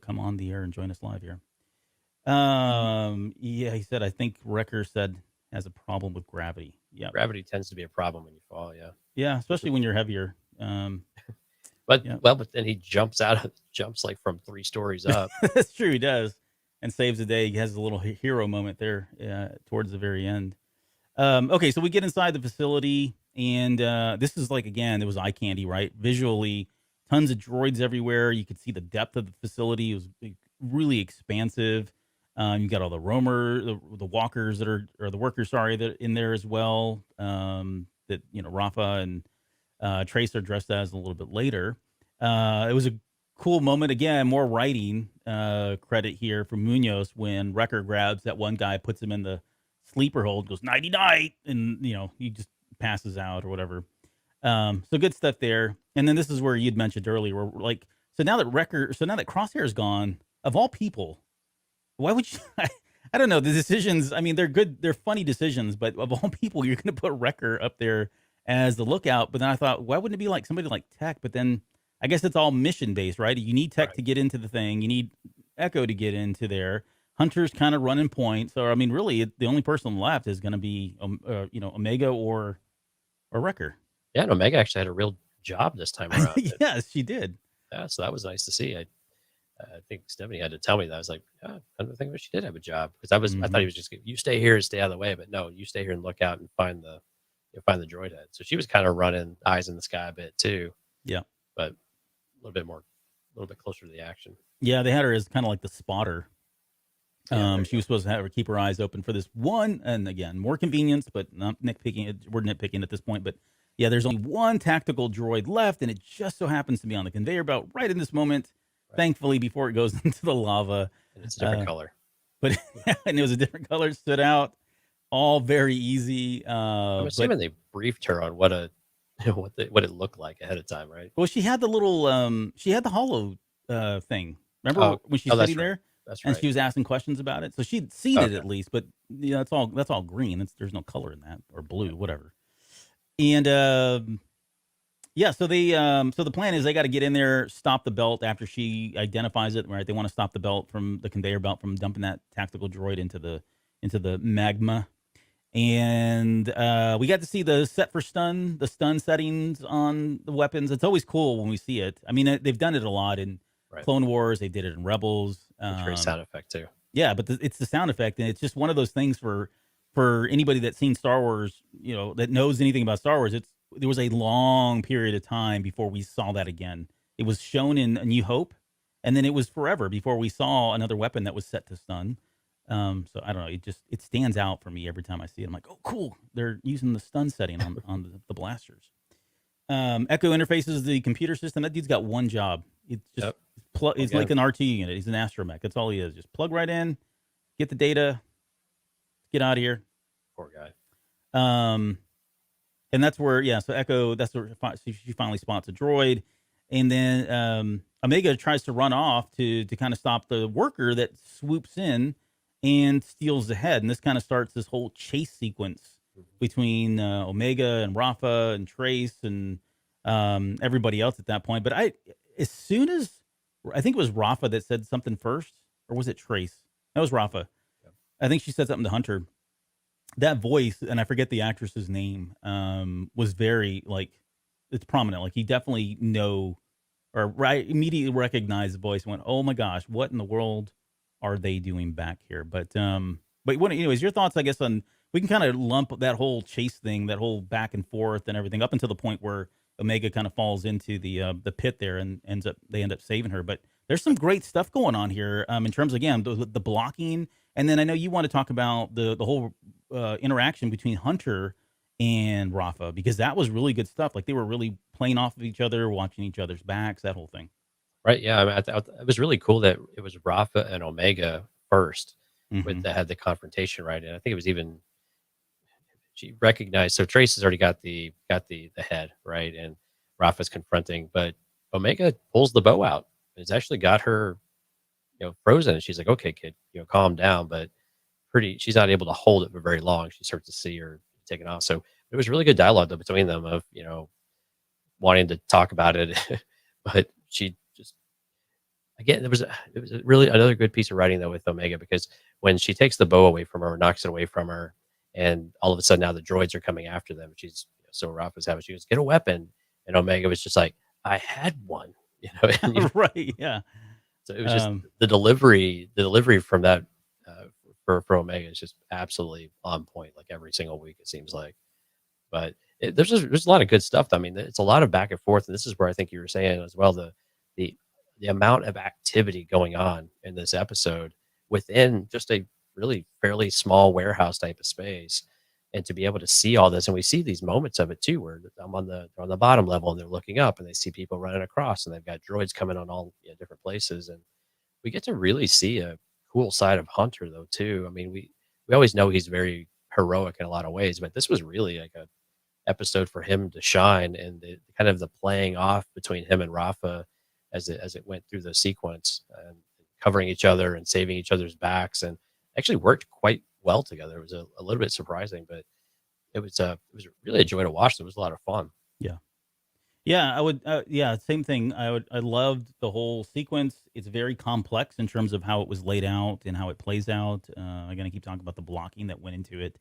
come on the air and join us live here. Yeah, he said, I think Wrecker said has a problem with gravity. Yeah. Gravity tends to be a problem when you fall. Yeah. Yeah, especially when you're heavier. But Yeah. but then he jumps like from 3 stories up. That's true. He does, and saves the day. He has a little hero moment there towards the very end. Okay, so we get inside the facility, and this is like again, it was eye candy, right? Visually, tons of droids everywhere. You could see the depth of the facility. It was really expansive. You got all the the walkers that are, or the workers, sorry, that in there as well. That Rafa and Trace are dressed as a little bit later. It was a cool moment. Again, more writing credit here from Munoz when Wrecker grabs that one guy, puts him in the sleeper hold, goes nighty night, and he just passes out or whatever. So good stuff there. And then this is where you'd mentioned earlier, where like, so now that Crosshair's gone, of all people, why would you? I don't know the decisions. I mean, they're good, they're funny decisions, but of all people, you're going to put Wrecker up there as the lookout. But then I thought, why wouldn't it be like somebody like Tech? But then I guess it's all mission based, right? You need Tech to get into the thing. You need Echo to get into there. Hunter's kind of running point. So I mean, really, the only person left is going to be Omega or Wrecker. Yeah, and Omega actually had a real job this time around. Yes, she did. Yeah, so that was nice to see. I think Stephanie had to tell me that. I was like, I don't think she did have a job, because I thought he was just, you stay here and stay out of the way, but no, you stay here and look out and find the droid head. So she was kind of running eyes in the sky a bit too. Yeah, but a little bit closer to the action. Yeah, they had her as kind of like the spotter. Yeah, she was supposed to have her keep her eyes open for this one, and again, more convenience, but not nitpicking. We're nitpicking at this point, but yeah, there's only one tactical droid left, and it just so happens to be on the conveyor belt right in this moment. Right. Thankfully, before it goes into the lava, and it's a different color. But and it was a different color, it stood out. All very easy. I'm assuming they briefed her on what it looked like ahead of time, right? Well, she had the little she had the hollow thing. Remember when she's sitting there? That's right. And she was asking questions about it. So she'd seen it at least, but that's all green. There's no color in that, or blue, whatever. And so they so the plan is they got to get in there, stop the belt after she identifies it, right? They want to stop the belt from the conveyor belt from dumping that tactical droid into the magma. And we got to see the stun settings on the weapons. It's always cool when we see it. I mean, they've done it a lot in Clone Wars. They did it in Rebels. Great sound effect too. Yeah, but it's the sound effect, and it's just one of those things for anybody that's seen Star Wars, that knows anything about Star Wars. There was a long period of time before we saw that again. It was shown in A New Hope, and then it was forever before we saw another weapon that was set to stun. So I don't know. It stands out for me every time I see it. I'm like, oh, cool. They're using the stun setting on the blasters. Echo interfaces the computer system. That dude's got one job. It's just plug. Well, He's like an RT unit. He's an astromech. That's all he is. Just plug right in, get the data, get out of here. poor guy. Um, and that's where, yeah. So Echo, that's where she finally spots a droid, and then Omega tries to run off to kind of stop the worker that swoops in and steals the head. And this kind of starts this whole chase sequence between Omega and Rafa and Trace and everybody else at that point. But as soon as I think it was Rafa that said something first, or was it Trace? That was Rafa. Yeah. I think she said something to Hunter. That voice, and I forget the actress's name, was very like, it's prominent. Like, he definitely immediately recognized the voice and went, "Oh my gosh, what in the world are they doing back here?" But anyways, your thoughts, I guess, on, we can kind of lump that whole chase thing, that whole back and forth and everything, up until the point where Omega kind of falls into the pit there and they end up saving her. But there's some great stuff going on here, in terms of, again, the blocking. And then I know you want to talk about the whole interaction between Hunter and Rafa, because that was really good stuff. Like, they were really playing off of each other, watching each other's backs, that whole thing. Right. Yeah. I mean, it was really cool that it was Rafa and Omega first Mm-hmm. that had the confrontation, right? And I think it was even, she recognized, so Trace has already got the head, right? And Rafa's confronting, but Omega pulls the bow out. It's actually got her, frozen. And she's like, "Okay, kid, calm down." But she's not able to hold it for very long. She starts to see her taking off. So it was really good dialogue though, between them of, wanting to talk about it. But she just, again, it was really another good piece of writing though with Omega, because when she takes the bow away from her, knocks it away from her, and all of a sudden now the droids are coming after them. She's, so Rafa's having, she goes, "Get a weapon," and Omega was just like, "I had one," and Right. Yeah. so it was just the delivery from that, for Omega is just absolutely on point, like every single week it seems like. But there's a lot of good stuff. I mean, it's a lot of back and forth, and this is where I think you were saying as well, the the amount of activity going on in this episode within just a really fairly small warehouse type of space, and to be able to see all this, and we see these moments of it too, where I'm they're on the bottom level and they're looking up and they see people running across, and they've got droids coming on all different places, and we get to really see a cool side of Hunter though too. I mean, we always know he's very heroic in a lot of ways, but this was really like a episode for him to shine, and the kind of the playing off between him and Rafa as it went through the sequence, and covering each other and saving each other's backs, and actually worked quite well together. It was a little bit surprising, but it was really a joy to watch. It was a lot of fun. Yeah. Yeah, I would. Yeah, same thing. I loved the whole sequence. It's very complex in terms of how it was laid out and how it plays out. I'm gonna keep talking about the blocking that went into it,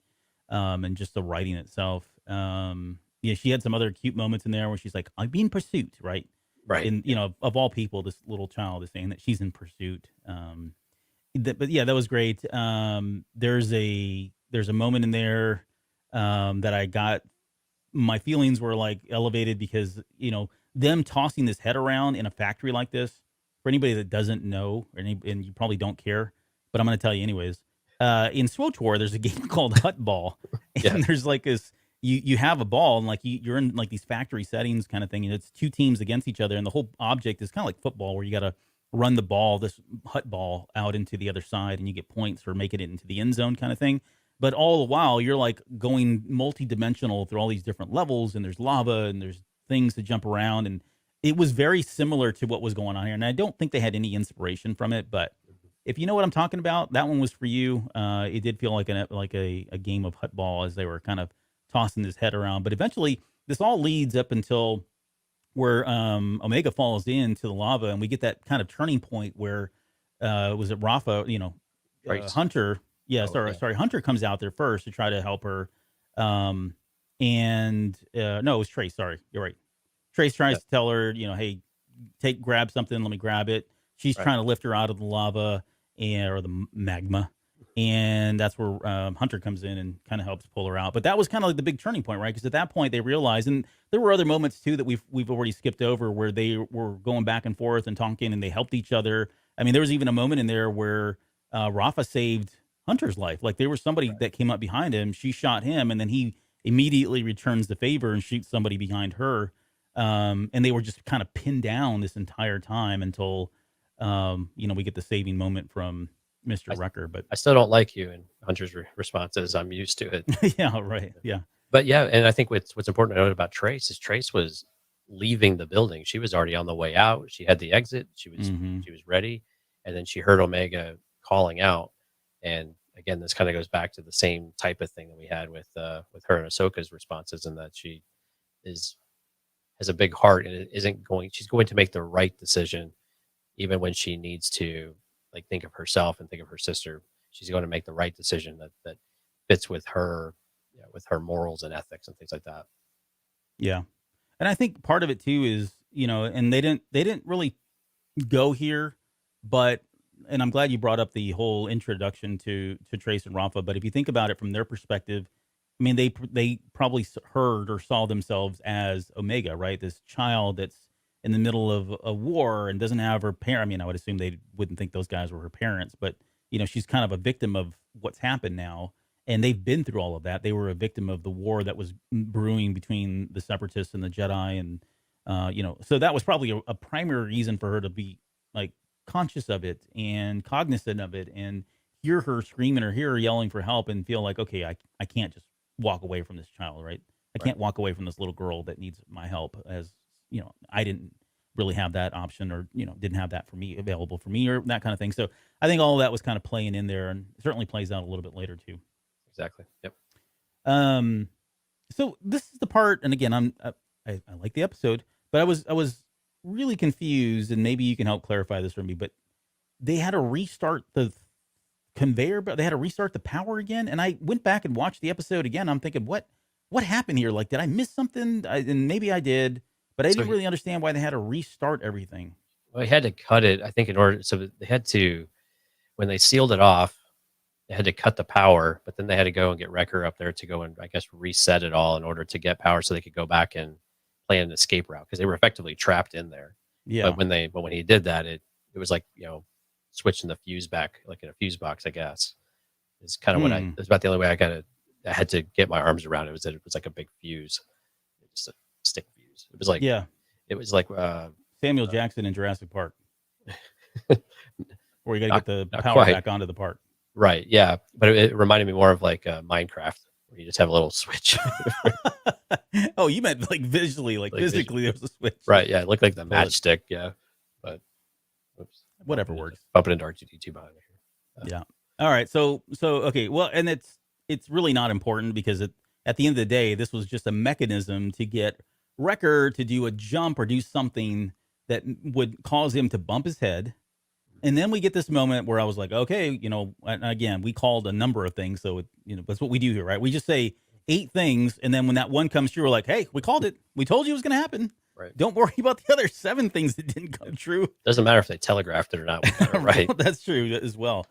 and just the writing itself. Yeah, she had some other cute moments in there where she's like, "I'm being pursued," right? Right. And of all people, this little child is saying that she's in pursuit. But yeah, that was great. There's a moment in there that I got, my feelings were like elevated, because them tossing this head around in a factory like this, for anybody that doesn't know, and you probably don't care, but I'm going to tell you anyways. In SWTOR, there's a game called Hut Ball, and Yeah. there's like this. You have a ball, and like you're in like these factory settings kind of thing, and it's two teams against each other, and the whole object is kind of like football, where you got to run the ball, this hut ball, out into the other side, and you get points for making it into the end zone kind of thing. But all the while, you're like going multi-dimensional through all these different levels, and there's lava and there's things to jump around, and it was very similar to what was going on here. And I don't think they had any inspiration from it, but if you know what I'm talking about, that one was for you. It did feel like a game of hut ball as they were kind of tossing his head around. But eventually, this all leads up until where Omega falls into the lava, and we get that kind of turning point where was it Rafa? Right. Hunter. Yeah, Oh, yeah. sorry. Hunter comes out there first to try to help her, and no, it was Trace. Sorry, you're right. Trace tries Yeah. to tell her, hey, grab something. Let me grab it. She's Right. trying to lift her out of the lava or the magma, and that's where Hunter comes in and kind of helps pull her out. But that was kind of like the big turning point, right? Because at that point they realized, and there were other moments too that we've already skipped over, where they were going back and forth and talking, and they helped each other. I mean, there was even a moment in there where Rafa saved Hunter's life. Like, there was somebody that came up behind him. She shot him, and then he immediately returns the favor and shoots somebody behind her. And they were just kind of pinned down this entire time until we get the saving moment from Mr. I, Rucker. But I still don't like you. And Hunter's response is, I'm used to it. yeah, right. Yeah. But yeah, and I think what's important to note about Trace is Trace was leaving the building. She was already on the way out. She had the exit. Hmm. She was ready, and then she heard Omega calling out. And again, this kind of goes back to the same type of thing that we had with her and Ahsoka's responses, in that she is has a big heart and isn't going. She's going to make the right decision, even when she needs to like think of herself and think of her sister. She's going to make the right decision that fits with her, with her morals and ethics and things like that. Yeah. And I think part of it too is, and they didn't really go here, but and I'm glad you brought up the whole introduction to Trace and Rafa. But if you think about it from their perspective, I mean, they probably heard or saw themselves as Omega, right? This child that's in the middle of a war and doesn't have her parent. I mean, I would assume they wouldn't think those guys were her parents, but she's kind of a victim of what's happened now, and they've been through all of that. They were a victim of the war that was brewing between the Separatists and the Jedi, and so that was probably a primary reason for her to be like conscious of it and cognizant of it, and hear her screaming or hear her yelling for help, and feel like, okay, I can't just walk away from this child, right? I Right. can't walk away from this little girl that needs my help. As I didn't really have that option, or didn't have that for me available for me, or that kind of thing. So I think all of that was kind of playing in there, and it certainly plays out a little bit later too. Exactly. Yep. Um, so this is the part, and again, I like the episode, but I was really confused, and maybe you can help clarify this for me. But they had to restart the conveyor, but they had to restart the power again. And I went back and watched the episode again. I'm thinking, what happened here? Like, did I miss something? And maybe I did, but I So didn't really understand why they had to restart everything. well, he had to cut it, I think, in order. So they had to, when they sealed it off, they had to cut the power, but then they had to go and get Wrecker up there to go and, I guess, reset it all in order to get power, so they could go back and plan an escape route, because they were effectively trapped in there. Yeah. But when he did that, it was like, switching the fuse back, like in a fuse box, I guess. Is kind of it's about the only way I had to get my arms around it, was that it was like a big fuse, just a stick fuse. Yeah. It was like Samuel Jackson in Jurassic Park, where you got to get the not power quite. back onto the part. Right, yeah, but it reminded me more of like Minecraft, where you just have a little switch. Oh, you meant like visually, like physically, there was a switch. Right, yeah, it looked like the matchstick, yeah, but oops, Whatever works. Bumping into R2D2 behind me here. Yeah. All right. So okay. Well, and it's really not important, because at the end of the day, this was just a mechanism to get Wrecker to do a jump or do something that would cause him to bump his head. And then we get this moment where I was like, okay, and again, we called a number of things. So, that's what we do here, right? We just say 8 things. And then when that one comes true, we're like, hey, we called it. We told you it was going to happen. Right. Don't worry about the other 7 things that didn't come true. Doesn't matter if they telegraphed it or not. We got it right. That's true as well.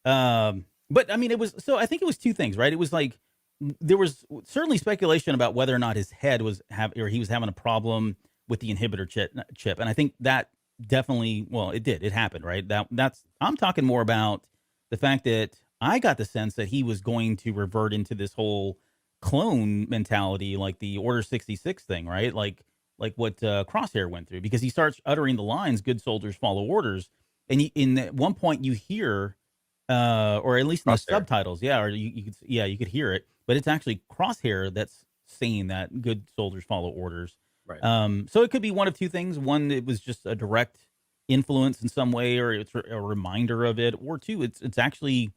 But I mean, I think it was 2 things, right? It was like, there was certainly speculation about whether or not his head he was having a problem with the inhibitor chip. And I think that definitely, well, it happened, right? I'm talking more about the fact that I got the sense that he was going to revert into this whole clone mentality, like the Order 66 thing, right? Like what Crosshair went through, because he starts uttering the lines, "Good soldiers follow orders," and at one point you hear, or at least in the subtitles, yeah, or you could hear it, but it's actually Crosshair that's saying that good soldiers follow orders. Right. So it could be one of 2 things: one, it was just a direct influence in some way, or it's a reminder of it, or 2, it's actually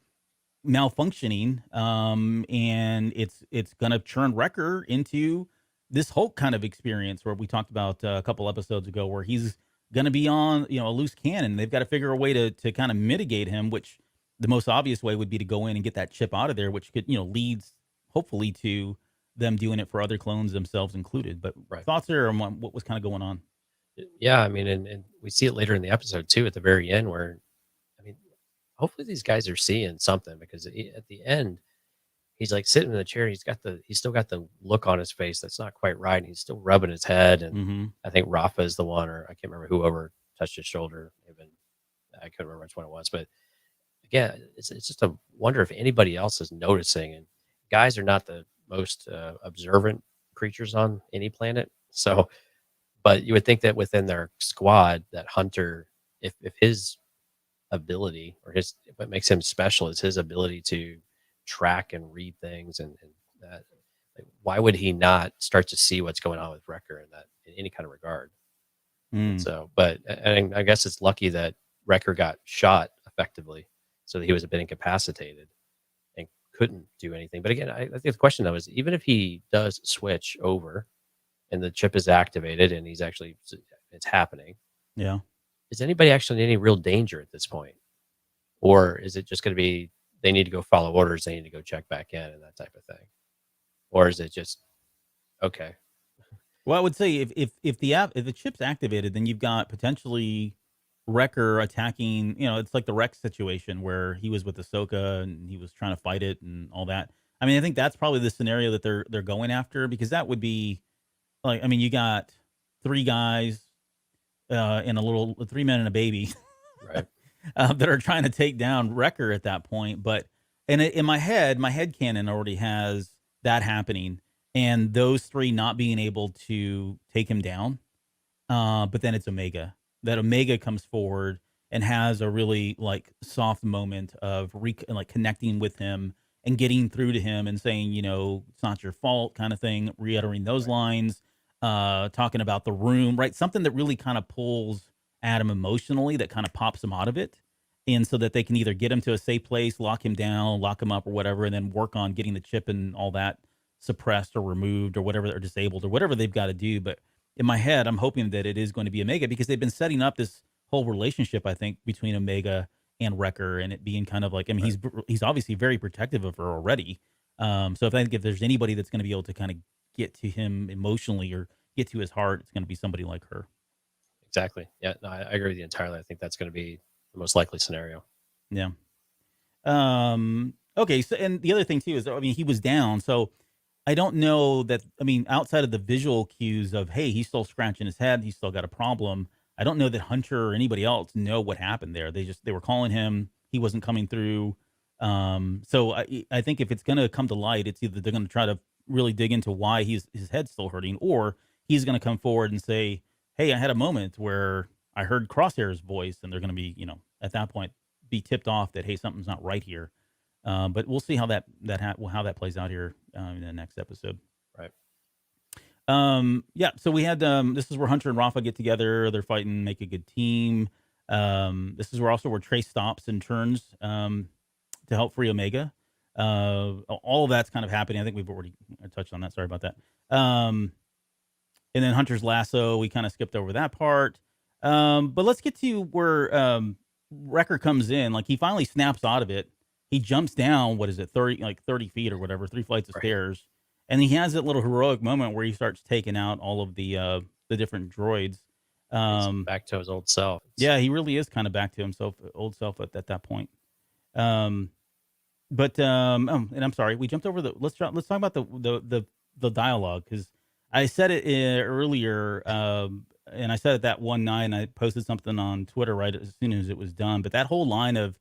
malfunctioning, and it's gonna churn Wrecker into this Hulk kind of experience, where we talked about a couple episodes ago, where he's going to be on, a loose cannon. They've got to figure a way to kind of mitigate him, which the most obvious way would be to go in and get that chip out of there, which could, leads hopefully to them doing it for other clones, themselves included. But thoughts there on what was kind of going on? Yeah, I mean, and we see it later in the episode too, at the very end, where, I mean, hopefully these guys are seeing something, because at the end, he's like sitting in the chair. He's still got the look on his face that's not quite right. And he's still rubbing his head. And I think Rafa is the one, or I can't remember whoever touched his shoulder. Even I couldn't remember which one it was. But again, it's just a wonder if anybody else is noticing. And guys are not the most observant creatures on any planet. So, but you would think that within their squad, that Hunter if his ability or what makes him special is his ability to track and read things, and that, like, why would he not start to see what's going on with Wrecker in that in any kind of regard? And Mm. so, but and I guess it's lucky that Wrecker got shot effectively, so that he was a bit incapacitated and couldn't do anything. But again, I think the question though is, even if he does switch over and the chip is activated and it's happening, Yeah. is anybody actually in any real danger at this point? Or is it just going to be they need to go follow orders, they need to go check back in and that type of thing? Or is it just okay? Well, I would say if the chip's activated, then you've got potentially Wrecker attacking. It's like the Rex situation where he was with Ahsoka and he was trying to fight it and all that. I mean, I think that's probably the scenario that they're going after, because that would be like, I mean, you got three guys and three men and a baby Right. that are trying to take down Wrecker at that point. But in my head canon already has that happening, and those three not being able to take him down. But then it's Omega. That Omega comes forward and has a really like soft moment of like connecting with him and getting through to him and saying, it's not your fault, kind of thing, reiterating those Right. lines, talking about the room, right? Something that really kind of pulls Adam emotionally, that kind of pops him out of it. And so that they can either get him to a safe place, lock him down, lock him up or whatever, and then work on getting the chip and all that suppressed or removed or whatever, or disabled or whatever they've got to do. But in my head, I'm hoping that it is going to be Omega, because they've been setting up this whole relationship, I think, between Omega and Wrecker, and it being kind of like, I mean, Right. he's obviously very protective of her already. So if there's anybody that's going to be able to kind of get to him emotionally or get to his heart, it's going to be somebody like her. Exactly. Yeah. No, I agree with you entirely. I think that's going to be the most likely scenario. Yeah. Okay. So, and the other thing too is, I mean, he was down, so I don't know that. I mean, outside of the visual cues of, hey, he's still scratching his head, he's still got a problem. I don't know that Hunter or anybody else know what happened there. They were calling him, he wasn't coming through. So I think if it's going to come to light, it's either they're going to try to really dig into why his head's still hurting, or he's going to come forward and say, hey, I had a moment where I heard Crosshair's voice, and they're going to be, at that point, be tipped off that, hey, something's not right here. But we'll see how how that plays out here in the next episode. Right. Yeah. So we had this is where Hunter and Rafa get together. They're fighting, make a good team. This is where Trace stops and turns to help free Omega. All of that's kind of happening. I think we've already touched on that. Sorry about that. And then Hunter's lasso. We kind of skipped over that part. But let's get to where Wrecker comes in. Like, he finally snaps out of it. He jumps down, what is it, 30 feet or whatever, 3 flights of Right. stairs. And he has that little heroic moment where he starts taking out all of the different droids. He's back to his old self. Yeah, he really is kind of back to himself, old self at that point. And I'm sorry, we jumped over let's talk about the dialogue, because I said it earlier, and I said it that one night, and I posted something on Twitter right as soon as it was done. But that whole line of,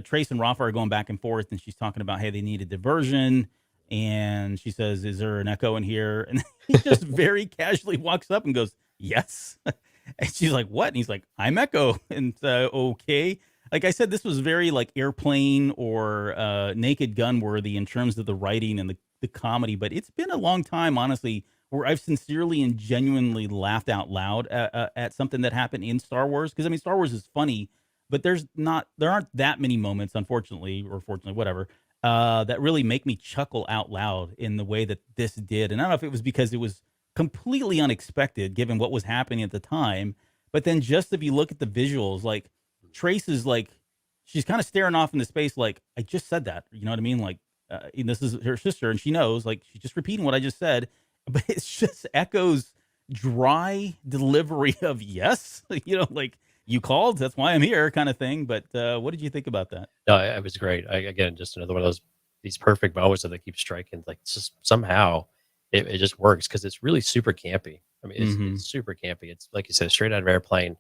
Trace and Rafa are going back and forth, and she's talking about, hey, they need a diversion, and she says, "Is there an echo in here?" And he just very casually walks up and goes, "Yes." And she's like, "What?" And he's like, "I'm Echo." And okay. Like I said, this was very like Airplane or Naked Gun worthy in terms of the writing and the comedy. But it's been a long time, honestly, where I've sincerely and genuinely laughed out loud at something that happened in Star Wars. Because I mean, Star Wars is funny, but there aren't that many moments, unfortunately, or fortunately, whatever, that really make me chuckle out loud in the way that this did. And I don't know if it was because it was completely unexpected given what was happening at the time. But then just if you look at the visuals, like Trace is like, she's kind of staring off into space, like, I just said that. You know what I mean? Like, and this is her sister, and she knows, like, she's just repeating what I just said. But it's just Echo's dry delivery of yes, like, you called, that's why I'm here, kind of thing. But what did you think about that? No, it was great. Again, just another one of these perfect moments that they keep striking. Like, just somehow it just works because it's really super campy. I mean, it's super campy. It's like you said, straight out of Airplane,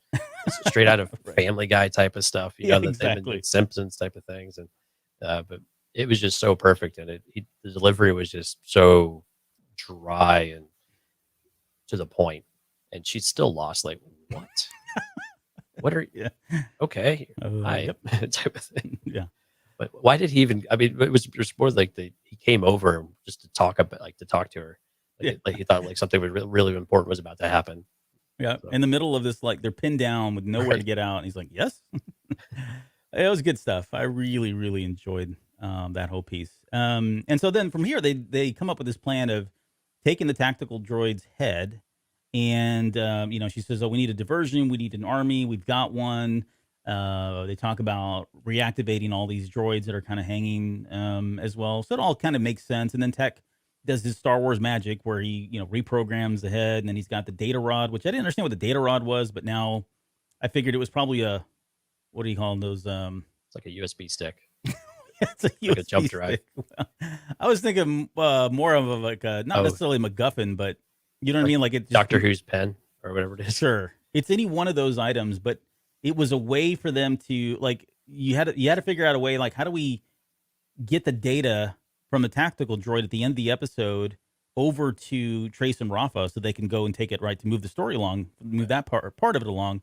straight out of Right. Family Guy type of stuff. Yeah, That they've been exactly. doing Simpsons type of things, and but it was just so perfect, and the delivery was just so dry and to the point, and she still lost. Like, what? what are Yeah. okay? Hi, Yep. type of thing. Yeah. But why did he even? I mean, it was more like he came over just to talk about, like to talk to her, Yeah. like he thought like something really important was about to happen. Yeah. So In the middle of this, like they're pinned down with nowhere to right, get out. And he's like, yes. It was good stuff. I really, really enjoyed that whole piece. And so then from here, they come up with this plan of taking the tactical droid's head. And, she says, oh, we need a diversion. We need an army. We've got one. They talk about reactivating all these droids that are kind of hanging as well. So it all kind of makes sense. And then Tech does his Star Wars magic where he, reprograms the head. And then he's got the data rod, which I didn't understand what the data rod was. But now I figured it was probably what do you call those? it's like a USB stick, It's a like a USB jump drive. stick. I was thinking more of not Oh, necessarily MacGuffin, but you know what I like mean? Like it just, Doctor Who's pen or whatever it is. sure. It's any one of those items, but it was a way for them to like you had to figure out a way like how do we get the data from the tactical droid at the end of the episode over to Trace and Rafa so they can go and take it right to move the story along, move that part of it along.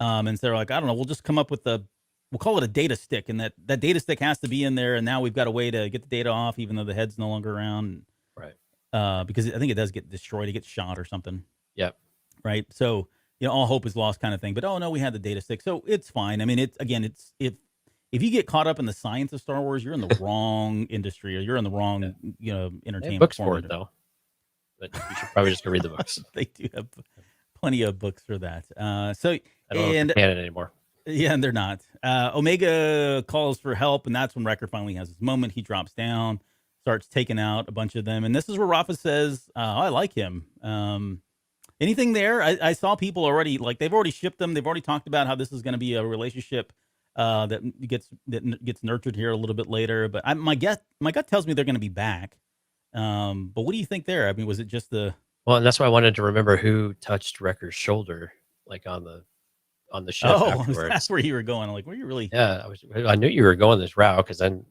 And so they're like, I don't know, we'll just come up with we'll call it a data stick, and that data stick has to be in there. And now we've got a way to get the data off, even though the head's no longer around. Right. Because I think it does get destroyed, it gets shot or something. Yep. Right. So all hope is lost, kind of thing. But oh no, we had the data stick, so it's fine. I mean, it's if you get caught up in the science of Star Wars, you're in the wrong industry, or you're in the wrong They have entertainment. books for it though, but you should probably just go read the books. They do have plenty of books for that. So I don't know if they're canon anymore. yeah, and they're not. Omega calls for help, and that's when Wrecker finally has his moment. He drops down, starts taking out a bunch of them, and this is where Rafa says, "I like him." Anything there? I saw people already, like they've already shipped them. They've already talked about how this is going to be a relationship that gets nurtured here a little bit later. But my gut tells me they're going to be back. But what do you think there? I mean, was it just the Well, and that's why I wanted to remember who touched Wrecker's shoulder, like on the ship that's afterwards. where you were going? Like, were you really? Yeah, I knew you were going this route because then,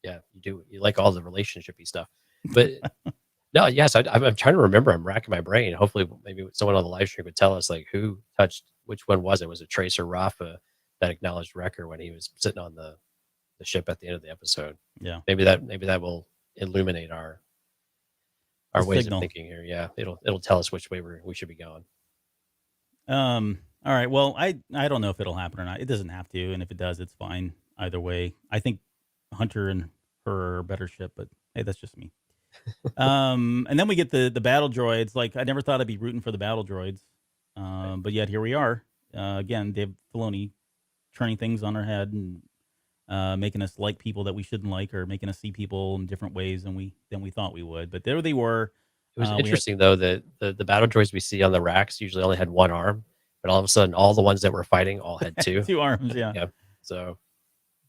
yeah, you like all the relationshipy stuff, but no, yes, I'm trying to remember. I'm racking my brain. Hopefully, maybe someone on the live stream would tell us like who touched which one was it? Was it Trace or Rafa that acknowledged Wrecker when he was sitting on the ship at the end of the episode? Yeah, maybe that will illuminate our ways signal of thinking here. Yeah, it'll tell us which way we should be going. All right. Well, I don't know if it'll happen or not. It doesn't have to, and if it does, it's fine either way. I think Hunter and her are a better ship, but hey, that's just me. And then we get the battle droids. Like I never thought I'd be rooting for the battle droids, but yet here we are again. Dave Filoni turning things on our head and making us like people that we shouldn't like, or making us see people in different ways than we thought we would. But there they were. It was interesting though that the battle droids we see on the racks usually only had one arm, but all of a sudden all the ones that were fighting all had two. Two arms. Yeah. Yeah. So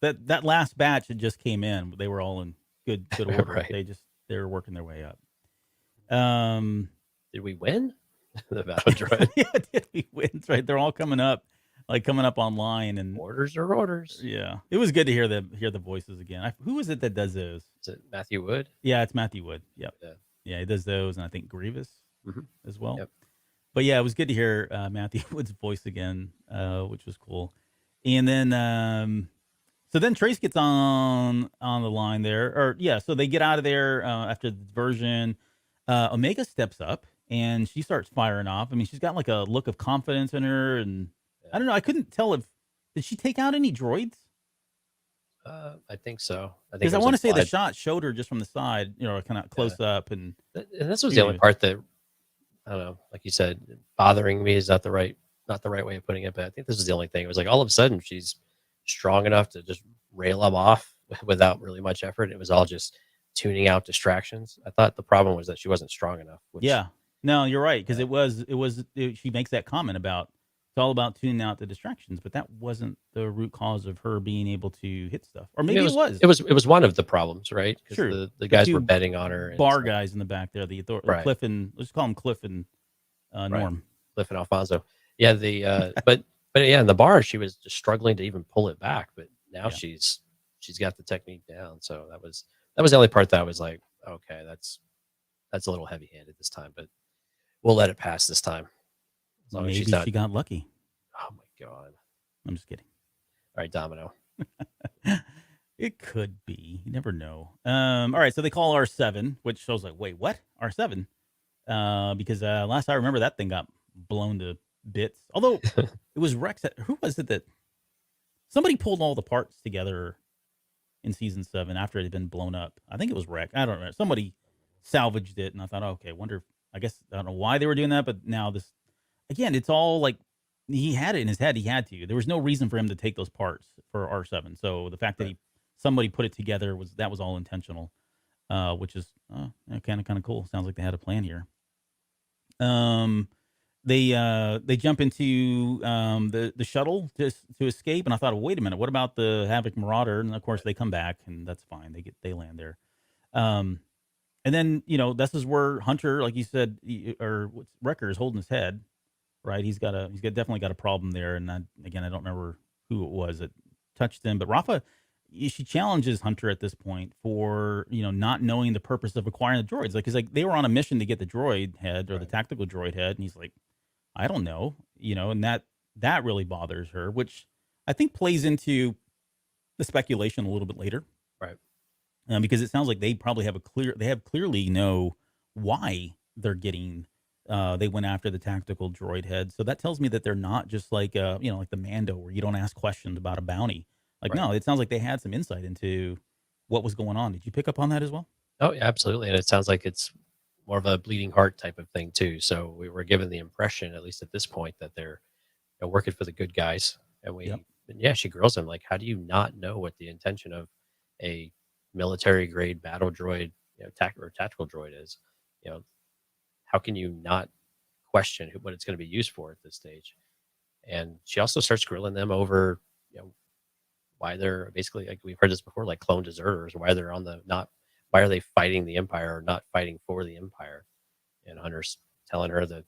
that last batch that just came in, they were all in good order. Right. They were working their way up. Did we win the battle droid? Yeah, did we win? That's right. They're all coming up online, and Orders are orders. yeah, it was good to hear the voices again. Who is it that does those? Is it Matthew Wood? Yeah, it's Matthew Wood. Yep. Yeah, he does those, and I think Grievous as well. Yep. But yeah, it was good to hear Matthew Wood's voice again, which was cool. And then so then Trace gets on the line there, or yeah, so they get out of there after the diversion. Omega steps up and she starts firing off. I mean, she's got like a look of confidence in her, and I don't know. I couldn't tell did she take out any droids? I think so. Because I want to say the shot showed her just from the side, kind of close up, and this was the only part that I don't know. Like you said, bothering me is not the right way of putting it, but I think this is the only thing. It was like all of a sudden she's strong enough to just rail them off without really much effort. It was all just tuning out distractions. I thought the problem was that she wasn't strong enough. Yeah, no, you're right, because she makes that comment about it's all about tuning out the distractions, but that wasn't the root cause of her being able to hit stuff, or maybe it was. It was one of the problems, right? Sure, the guys were betting on her. Bar guys in the back there, right. Cliff and let's call them Cliff and Norm, right. Cliff and Alfonso. Yeah, but yeah, in the bar she was just struggling to even pull it back, but now she's got the technique down. So that was the only part that I was like, okay, that's a little heavy-handed this time, but we'll let it pass this time. Maybe she got lucky. Oh my go on. I'm just kidding. All right, Domino. It could be. You never know. All right, so they call R7, which I was like, wait, what? R7? Because last I remember, that thing got blown to bits. Although it was Rex. Who was it that somebody pulled all the parts together in season 7 after it had been blown up? I think it was Rex. I don't remember. Somebody salvaged it, and I thought, okay, wonder if, I guess, I don't know why they were doing that, but now this, again, it's all like he had it in his head. He had to. There was no reason for him to take those parts for R7. So the fact that Right. somebody put it together was all intentional, which is kind of cool. Sounds like they had a plan here. They jump into the shuttle to escape, and I thought, wait a minute, what about the Havoc Marauder? And of course, they come back, and that's fine. They land there. Um, and then this is where Hunter, like you said, Wrecker is holding his head, right? Definitely got a problem there. And again, I don't remember who it was that touched him, but Rafa, she challenges Hunter at this point for not knowing the purpose of acquiring the droids. Like, 'cause like they were on a mission to get the droid head or the Right. tactical droid head, and he's like, I don't know, and that really bothers her, which I think plays into the speculation a little bit later, Right. because it sounds like they probably clearly know why they're getting. They went after the tactical droid head, so that tells me that they're not just like like the Mando, where you don't ask questions about a bounty. Like, Right. no, it sounds like they had some insight into what was going on. Did you pick up on that as well? Oh, yeah, absolutely. And it sounds like it's more of a bleeding heart type of thing too. So we were given the impression, at least at this point, that they're working for the good guys. And Yep. yeah, she grills him like, how do you not know what the intention of a military grade battle droid, or tactical droid is? You know, how can you not question what it's going to be used for at this stage? And she also starts grilling them over, why they're basically, like we've heard this before, like clone deserters, why they're on the not, why are they fighting the Empire or not fighting for the Empire? And Hunter's telling her that,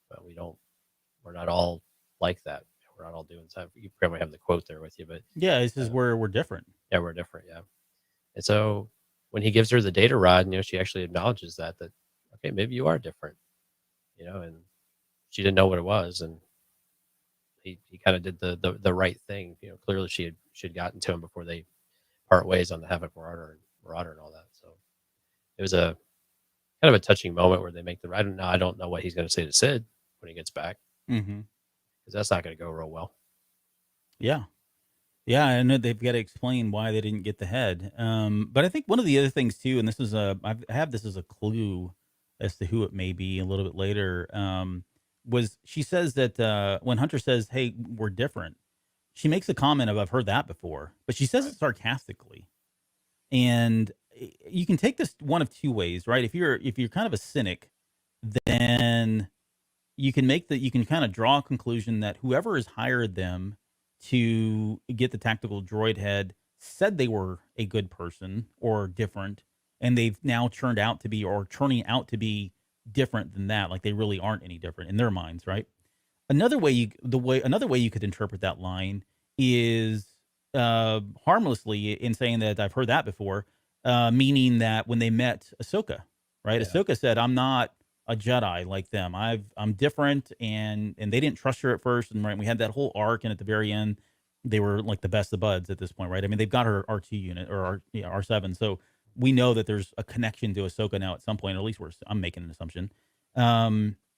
well, we're not all like that. We're not all doing stuff. You probably have the quote there with you, but Yeah, this is uh, where we're different. yeah, we're different. Yeah. And so when he gives her the data rod, she actually acknowledges that, okay, maybe you are different, and she didn't know what it was. And he kind of did the right thing. Clearly she had gotten to him before they part ways on the Havoc Marauder and all that. So it was a kind of a touching moment where they make the, I don't know what he's going to say to Sid when he gets back, Mm-hmm. because that's not going to go real well. Yeah. Yeah, I know they've got to explain why they didn't get the head. But I think one of the other things too, and this is I have this as a clue as to who it may be a little bit later. Was she says that when Hunter says, "Hey, we're different," she makes a comment of, "I've heard that before," but she says Right. it sarcastically, and you can take this one of two ways, right? If you're kind of a cynic, then you can kind of draw a conclusion that whoever has hired them to get the tactical droid head said they were a good person or different, and they've now turned out to be, or turning out to be, different than that, like they really aren't any different in their minds, right? Another way you could interpret that line is harmlessly in saying that I've heard that before, meaning that when they met Ahsoka, right? Yeah. Ahsoka said, "I'm not a Jedi like them. I'm different," and they didn't trust her at first, and right, we had that whole arc, and at the very end, they were like the best of buds at this point, right? I mean, they've got her R2 unit or R7, so we know that there's a connection to Ahsoka now at some point, or at least I'm making an assumption.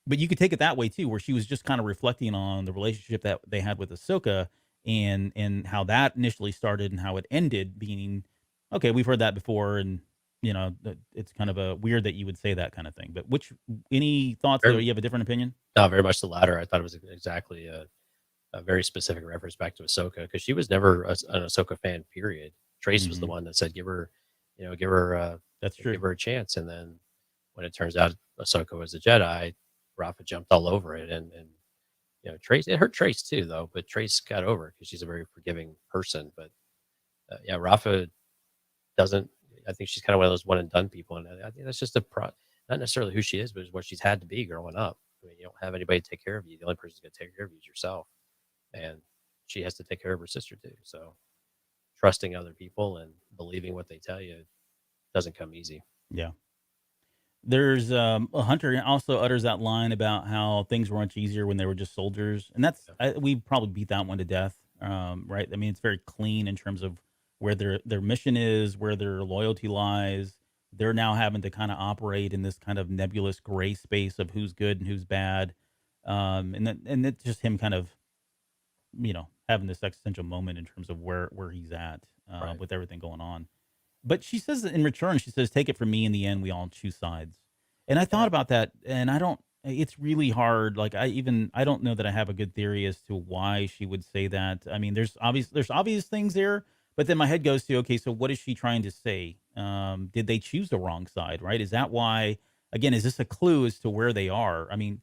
But you could take it that way too, where she was just kind of reflecting on the relationship that they had with Ahsoka, and how that initially started and how it ended, being okay. We've heard that before, and it's kind of a weird that you would say that kind of thing. But any thoughts there? Very, You have a different opinion? not very much the latter. I thought it was exactly a very specific reference back to Ahsoka, because she was never an Ahsoka fan. Period. Trace was the Hmm. one that said, "Give her, give her, That's true. give her a chance." And then when it turns out Ahsoka was a Jedi, Rafa jumped all over it, and Trace. It hurt Trace too, though, but Trace got over it because she's a very forgiving person. But yeah, Rafa doesn't. I think she's kind of one of those one and done people, and I think that's just not necessarily who she is, but it's what she's had to be growing up. I mean, you don't have anybody to take care of you. The only person who's going to take care of you is yourself, and she has to take care of her sister too. So trusting other people and believing what they tell you doesn't come easy. Yeah. There's a hunter also utters that line about how things were much easier when they were just soldiers, and that's Yeah. we probably beat that one to death, right? I mean, it's very clean in terms of where their mission is, where their loyalty lies. They're now having to kind of operate in this kind of nebulous gray space of who's good and who's bad, and it's just him kind of having this existential moment in terms of where he's at Right. with everything going on. But she says that in return, she says, "Take it from me. In the end, we all choose sides." And I thought Yeah. about that, and I don't. It's really hard. Like I don't know that I have a good theory as to why she would say that. I mean, there's obvious things there, but then my head goes to, okay, so what is she trying to say? Did they choose the wrong side? Right? Is that why? Again, is this a clue as to where they are? I mean,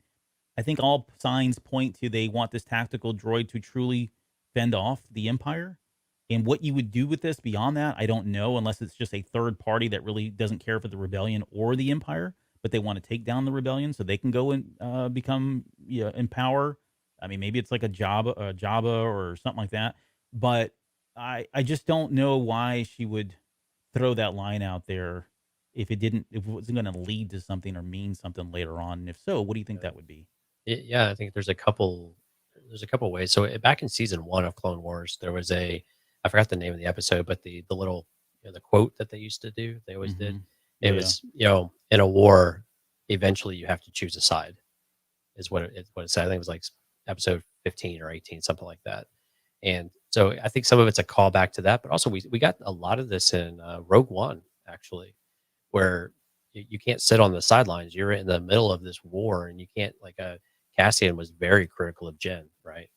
I think all signs point to they want this tactical droid to truly fend off the Empire. And what you would do with this beyond that, I don't know, unless it's just a third party that really doesn't care for the rebellion or the Empire, but they want to take down the rebellion so they can go and become in power. I mean, maybe it's like a Jabba or something like that. But I just don't know why she would throw that line out there if it wasn't going to lead to something or mean something later on. And if so, what do you think Yeah. that would be? Yeah, I think there's a couple ways. So back in season 1 of Clone Wars, there was I forgot the name of the episode, but the little the quote that they used to do, they always did. Hmm. It Yeah. was, in a war, eventually you have to choose a side, is what it said. I think it was like episode 15 or 18, something like that. And so I think some of it's a callback to that, but also we got a lot of this in Rogue One, actually, where you can't sit on the sidelines. You're in the middle of this war, and you can't Cassian was very critical of Jen, right?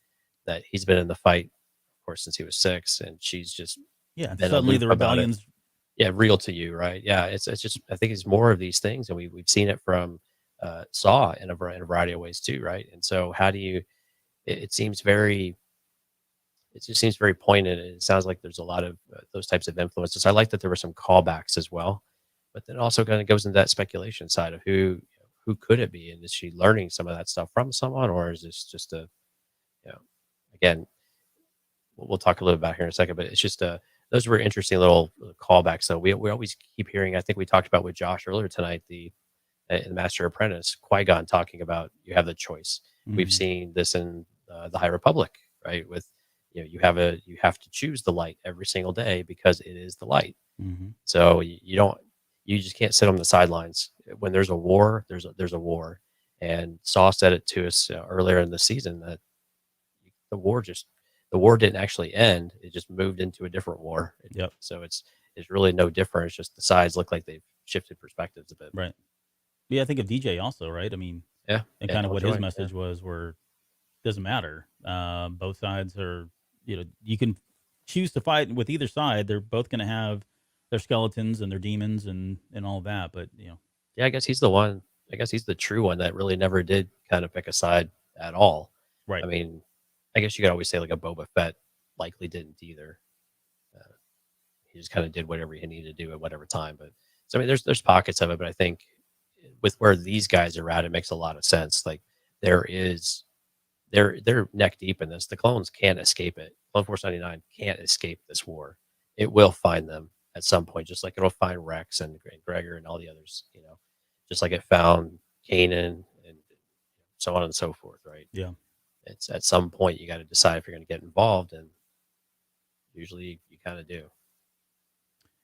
That he's been in the fight, of course, since he was 6, and she's just Yeah. been Suddenly aloof the about it. rebellion's Yeah, real to you, right? Yeah, it's just I think it's more of these things, and we've seen it from Saw in a variety of ways too, right? And so how do you? It seems it just seems very pointed. And it sounds like there's a lot of those types of influences. I like that there were some callbacks as well, but then also kind of goes into that speculation side of who could it be, and is she learning some of that stuff from someone, or is this just you know again we'll talk a little about here in a second, but it's just those were interesting little callbacks. So we always keep hearing. I think we talked about with Josh earlier tonight the Master Apprentice Qui-Gon talking about you have the choice. We've Mhm. seen this in the High Republic, right? With you have to choose the light every single day because it is the light. Mhm. So you just can't sit on the sidelines when there's a war. There's a war, and Saw said it to us earlier in the season that the war just the war didn't actually end. It just moved into a different war. Yep. So it's really no different. It's just the sides look like they've shifted perspectives a bit. Right. Yeah, I think of DJ also, right? I mean, Yeah, and yeah, kind of what his Killjoy. Yeah, message was where doesn't matter. Both sides are, you can choose to fight with either side. They're both going to have their skeletons and their demons and all that. But yeah. I guess he's the one. I guess he's the true one that really never did kind of pick a side at all. I right. mean, I guess you could always say like a Boba Fett likely didn't either. Uh, he just kind of did whatever he needed to do at whatever time. But so I mean, there's pockets of it, but I think with where these guys are at, it makes a lot of sense. Like there is they're neck deep in this. The clones can't escape it. Clone Force 99 can't escape this war. It will find them at some point, just like it'll find Rex and Gregor and all the others. Just like it found Kanan and so on and so forth. Right? Yeah. It's at some point you got to decide if you're going to get involved, and usually you kind of do.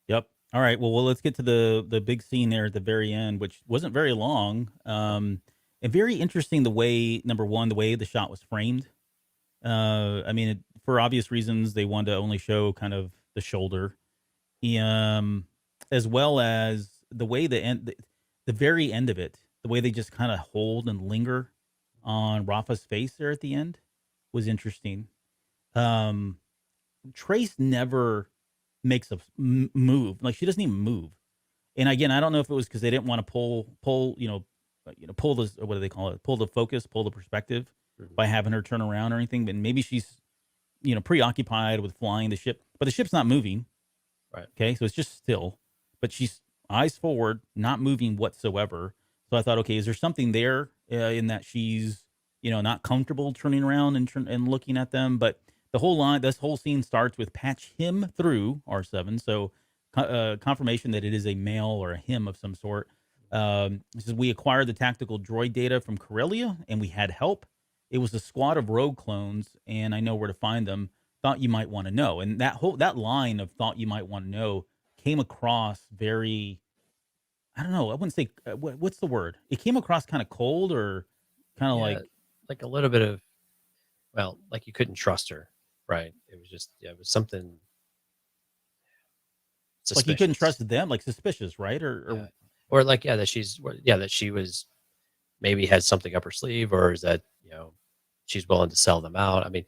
Yep. All right. Well, let's get to the big scene there at the very end, which wasn't very long. And very interesting the way number one, the way the shot was framed. I mean, for obvious reasons, they wanted to only show kind of the shoulder, um, as well as the way the very end of it, the way they just kind of hold and linger on Rafa's face there at the end was interesting. Um, Trace never makes a move, like she doesn't even move. And again, I don't know if it was because they didn't want to pull, pull this, what do they call it? Pull the focus, pull the perspective Mhm. by having her turn around or anything. But maybe she's, preoccupied with flying the ship, but the ship's not moving. Right. Okay, so it's just still, but she's eyes forward, not moving whatsoever. So I thought, okay, is there something there in that she's, not comfortable turning around and looking at them? But this whole scene starts with patch him through R7. So confirmation that it is a male or a him of some sort. It says we acquired the tactical droid data from Corellia, and we had help. It was a squad of rogue clones, and I know where to find them. Thought you might want to know, and that line of "thought you might want to know" came across very. I don't know. I wouldn't say what's the word. It came across kind of cold, or kind of Yeah, like a little bit of, well, like you couldn't trust her, right? It was just, yeah, it was something like you couldn't suspicious. trust them, like suspicious, right? Yeah, or like, yeah, that yeah, that she was maybe had something up her sleeve, or is that, she's willing to sell them out. I mean,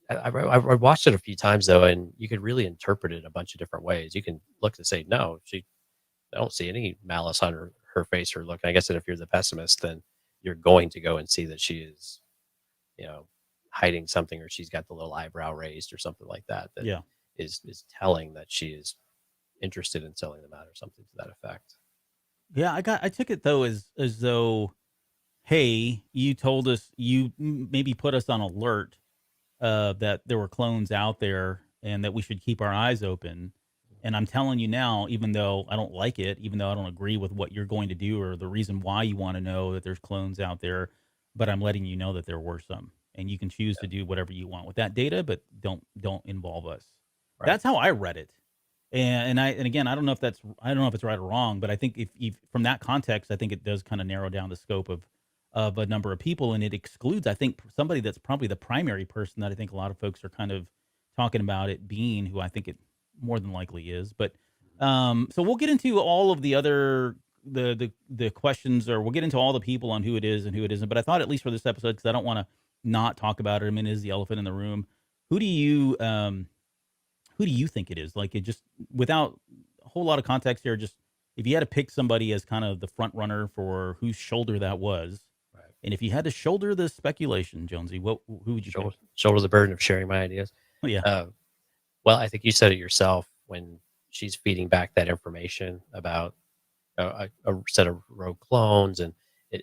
I watched it a few times though, and you could really interpret it a bunch of different ways. You can look and say, no, I don't see any malice on her face or look. I guess that if you're the pessimist, then you're going to go and see that she is, you know, hiding something, or she's got the little eyebrow raised or something like that. That yeah. is telling that she is interested in selling them out or something to that effect. Yeah, I took it though as though, hey, you told us you maybe put us on alert that there were clones out there and that we should keep our eyes open. And I'm telling you now, even though I don't like it, even though I don't agree with what you're going to do or the reason why you want to know that there's clones out there, but I'm letting you know that there were some, and you can choose to do whatever you want with that data, but don't involve us. Right. That's how I read it. And again, I don't know if it's right or wrong, but I think if from that context, I think it does kind of narrow down the scope of a number of people, and it excludes, I think, somebody that's probably the primary person that I think a lot of folks are kind of talking about it being, who I think it more than likely is. But so we'll get into all of the other the questions, or we'll get into all the people on who it is and who it isn't. But I thought, at least for this episode, because I don't want to not talk about it. I mean, it is the elephant in the room. Who do you who do you think it is? Like, it just, without a whole lot of context here, just if you had to pick somebody as kind of the front runner for whose shoulder that was, Right. and if you had to shoulder the speculation, Jonesy, who would you pick? Shoulder the burden of sharing my ideas. Oh, yeah. Well, I think you said it yourself when she's feeding back that information about a set of rogue clones, and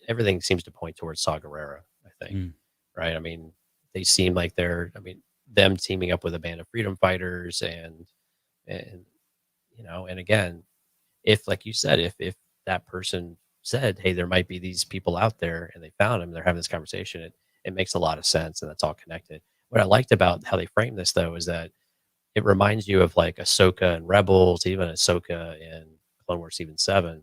everything seems to point towards Saw Gerrera, I think. Mm, Right? I mean, they seem like them teaming up with a band of freedom fighters, and and again, if, like you said, if that person said, hey, there might be these people out there, and they found them, they're having this conversation, it makes a lot of sense, and that's all connected. What I liked about how they framed this, though, is that it reminds you of like Ahsoka and Rebels, even Ahsoka in Clone Wars Season 7,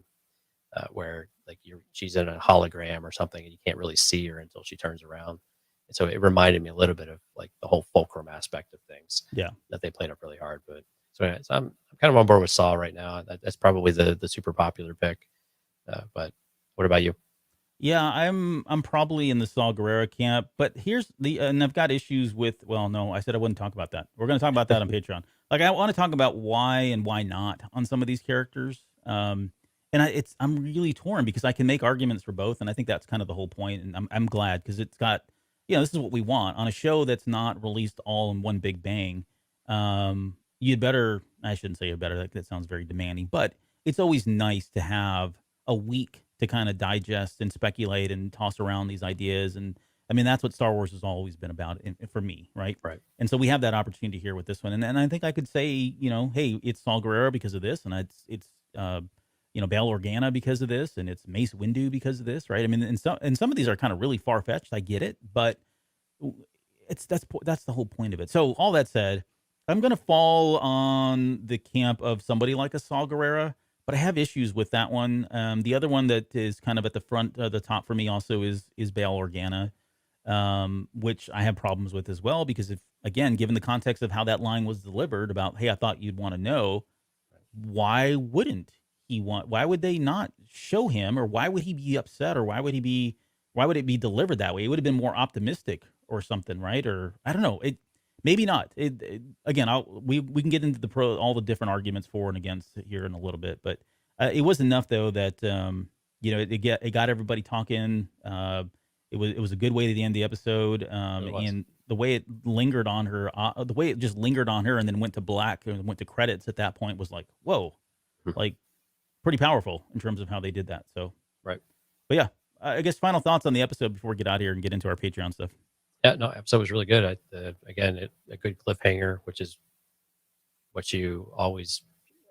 where like she's in a hologram or something, and you can't really see her until she turns around. And so it reminded me a little bit of like the whole fulcrum aspect of things yeah. that they played up really hard. But so, anyway, so I'm kind of on board with Saw right now. That's probably the super popular pick. But what about you? Yeah, I'm probably in the Saul Guerrero camp, but here's and I've got issues with, well, no, I said I wouldn't talk about that. We're going to talk about that on Patreon. Like, I want to talk about why and why not on some of these characters. And I'm really torn because I can make arguments for both, and I think that's kind of the whole point. And I'm glad, because it's got, this is what we want on a show that's not released all in one big bang. You'd better, I shouldn't say you'd better, that sounds very demanding, but it's always nice to have a week to kind of digest and speculate and toss around these ideas. And I mean, that's what Star Wars has always been about for me, right? Right. And so we have that opportunity here with this one. And I think I could say, hey, it's Saul Guerrero because of this, and it's Bail Organa because of this, and it's Mace Windu because of this, right? I mean, and some of these are kind of really far fetched. I get it, but that's the whole point of it. So all that said, I'm going to fall on the camp of somebody like a Saul Guerrero, but I have issues with that one. The other one that is kind of at the front, the top for me also is Bail Organa, which I have problems with as well, because if, again, given the context of how that line was delivered about, hey, I thought you'd want to know, why wouldn't why would they not show him, or why would he be upset, or why would it be delivered that way? It would have been more optimistic or something, right? Or I don't know. Maybe not. Again, we can get into all the different arguments for and against here in a little bit, but it was enough though that it got everybody talking. It was a good way to end the episode, and the way it lingered on her, the way it just lingered on her, and then went to black and went to credits at that point was like, whoa, like pretty powerful in terms of how they did that. So Right. but yeah, I guess final thoughts on the episode before we get out of here and get into our Patreon stuff. Yeah, no, episode was really good. Again, a good cliffhanger, which is what you always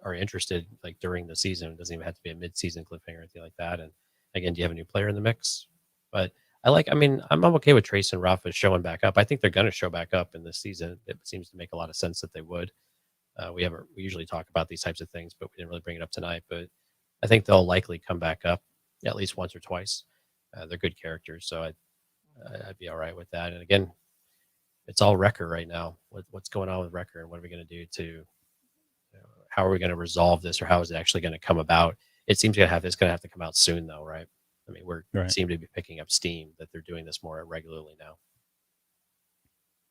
are interested like during the season. It doesn't even have to be a mid-season cliffhanger or anything like that. And again, do you have a new player in the mix? But I mean, I'm okay with Trace and Rafa showing back up. I think they're going to show back up in this season. It seems to make a lot of sense that they would. We usually talk about these types of things, but we didn't really bring it up tonight. But I think they'll likely come back up at least once or twice. They're good characters, so I'd be all right with that. And again, it's all Wrecker right now. What's going on with Wrecker, and what are we going to do to? How are we going to resolve this, or how is it actually going to come about? It seems it's going to have to come out soon, though, right? I mean, seem to be picking up steam that they're doing this more regularly now.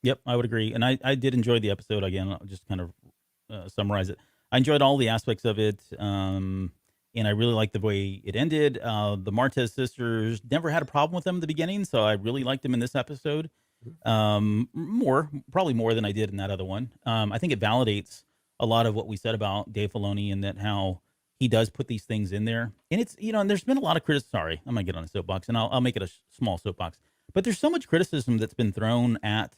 Yep, I would agree. And I did enjoy the episode. Again, I'll just kind of summarize it. I enjoyed all the aspects of it. And I really liked the way it ended. The Martez sisters, never had a problem with them in the beginning, so I really liked them in this episode. Probably more than I did in that other one. I think it validates a lot of what we said about Dave Filoni, and that how he does put these things in there. And it's, and there's been a lot of criticism. Sorry, I'm going to get on a soapbox, and I'll make it a small soapbox. But there's so much criticism that's been thrown at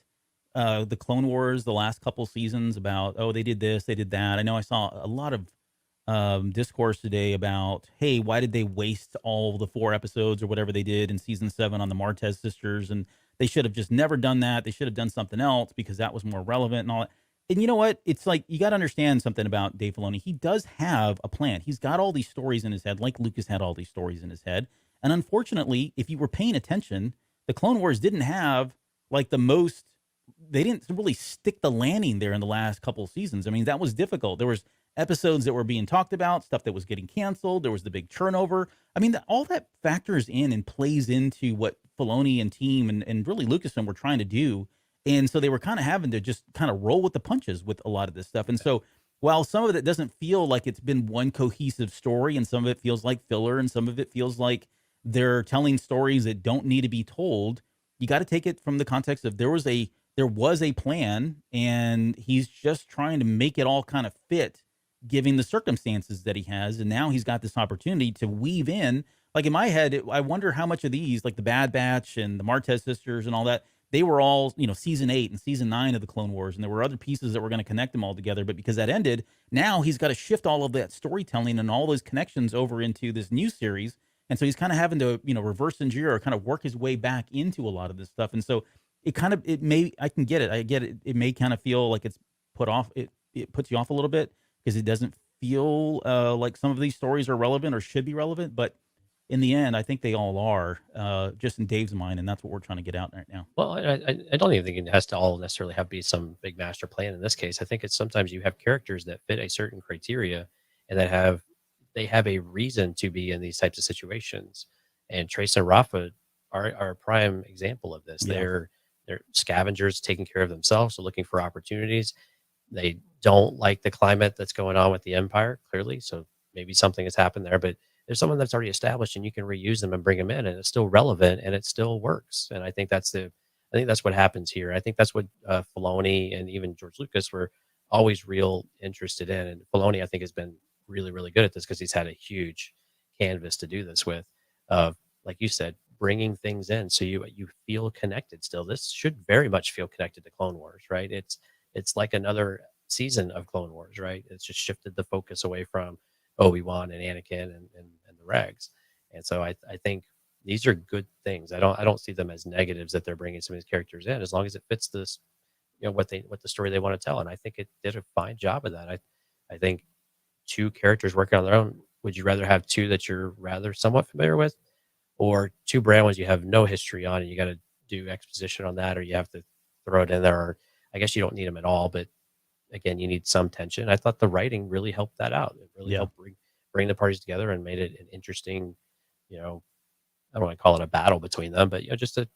the Clone Wars the last couple seasons about, oh, they did this, they did that. I know I saw a lot of discourse today about, hey, why did they waste all the 4 episodes or whatever they did in season 7 on the Martez sisters? And they should have just never done that. They should have done something else because that was more relevant and all that. And you know what? It's like, you got to understand something about Dave Filoni. He does have a plan. He's got all these stories in his head, like Lucas had all these stories in his head. And unfortunately, if you were paying attention, the Clone Wars didn't have like they didn't really stick the landing there in the last couple of seasons. I mean, that was difficult. There was episodes that were being talked about, stuff that was getting canceled. There was the big turnover. I mean, all that factors in and plays into what Filoni and team and really Lucasfilm were trying to do. And so they were kind of having to just kind of roll with the punches with a lot of this stuff. And so while some of it doesn't feel like it's been one cohesive story, and some of it feels like filler, and some of it feels like they're telling stories that don't need to be told, you got to take it from the context of there was a plan, and he's just trying to make it all kind of fit, given the circumstances that he has. And now he's got this opportunity to weave in, like in my head, I wonder how much of these, like the Bad Batch and the Martez sisters and all that, they were all, season 8 and season 9 of the Clone Wars. And there were other pieces that were going to connect them all together. But because that ended, now he's got to shift all of that storytelling and all those connections over into this new series. And so he's kind of having to, reverse engineer or kind of work his way back into a lot of this stuff. And so I can get it. I get it. It may kind of feel like it's put off. It puts you off a little bit because it doesn't feel like some of these stories are relevant or should be relevant. But in the end, I think they all are, just in Dave's mind. And that's what we're trying to get out right now. Well, I don't even think it has to all necessarily have be some big master plan in this case. I think it's sometimes you have characters that fit a certain criteria and that they have a reason to be in these types of situations. And Trace and Rafa are a prime example of this. Yeah. They're scavengers taking care of themselves, so looking for opportunities. They don't like the climate that's going on with the Empire, clearly. So maybe something has happened there, but there's someone that's already established, and you can reuse them and bring them in, and it's still relevant and it still works. And I think that's what happens here. I think that's what Filoni and even George Lucas were always real interested in. And Filoni, I think, has been really, really good at this because he's had a huge canvas to do this with. Like you said, bringing things in so you feel connected still. This should very much feel connected to Clone Wars, right? It's like another season of Clone Wars, right? It's just shifted the focus away from Obi-Wan and Anakin and the Regs. And so I think these are good things. I don't see them as negatives that they're bringing some of these characters in, as long as it fits this, what the story they want to tell. And I think it did a fine job of that. I think 2 characters working on their own. Would you rather have 2 that you're rather somewhat familiar with, or 2 brand ones you have no history on and you got to do exposition on that, or you have to throw it in there? Or I guess you don't need them at all, but again, you need some tension. I thought the writing really helped that out. It really helped bring the parties together and made it an interesting, I don't want to call it a battle between them, but just a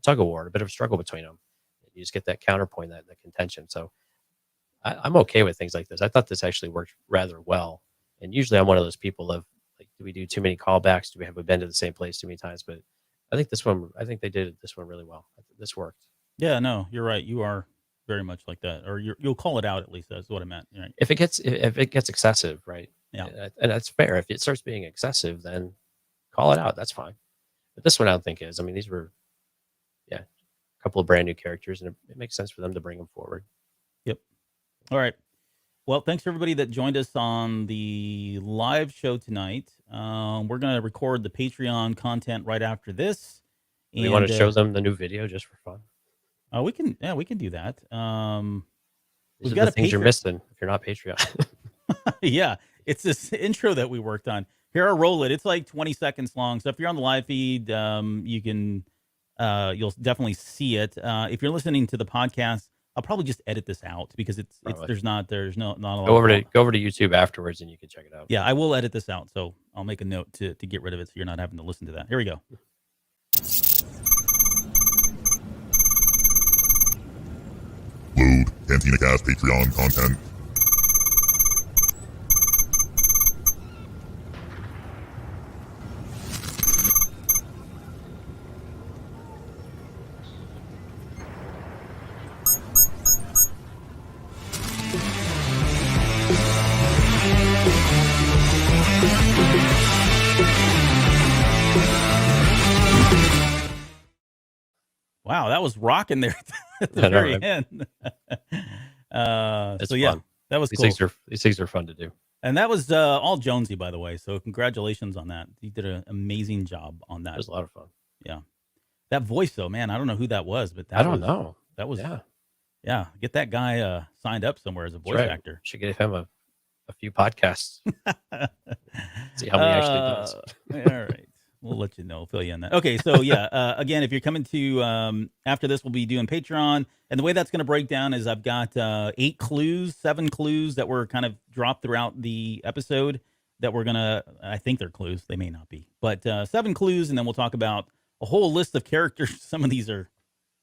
tug of war, a bit of a struggle between them. You just get that counterpoint, that contention. So I'm okay with things like this. I thought this actually worked rather well. And usually I'm one of those people of like, do we do too many callbacks? Have we been to the same place too many times? But I think they did this one really well. This worked. Yeah, no, you're right. You are very much like that, or you'll call it out at least. That's what I meant. Right? If it gets excessive, right? Yeah, and that's fair. If it starts being excessive, then call it out. That's fine. But this one I don't think is. I mean, these were, a couple of brand new characters, and it makes sense for them to bring them forward. Yep. All right. Well, thanks to everybody that joined us on the live show tonight. We're going to record the Patreon content right after this. We want to show them the new video just for fun. We can do that. These We've are got the a things you're Patreon. missing if you're not Patreon. Yeah, it's this intro that we worked on. Here, I'll roll it. It's like 20 seconds long. So if you're on the live feed, you can, you'll definitely see it. If you're listening to the podcast, I'll probably just edit this out because there's not a lot. Go over to YouTube afterwards and you can check it out. Yeah, I will edit this out. So I'll make a note to get rid of it so you're not having to listen to that. Here we go. Load Cantina Cast Patreon content. Wow, that was rocking there at the very end. It's so yeah, fun. that was These cool. these things are fun to do. And that was all Jonesy, by the way. So congratulations on that. You did an amazing job on that. It was a lot of fun. Yeah. That voice, though, man, I don't know who that was, but I don't know. That was, Yeah. Yeah. Get that guy signed up somewhere as a voice actor. Should give him a few podcasts. See how many actually does. All right. We'll let you know. Fill you in that. Okay. So, yeah. Again, if you're coming to, after this, we'll be doing Patreon. And the way that's going to break down is I've got 7 clues that were kind of dropped throughout the episode that we're going to, I think they're clues. They may not be. But 7 clues, and then we'll talk about a whole list of characters. Some of these are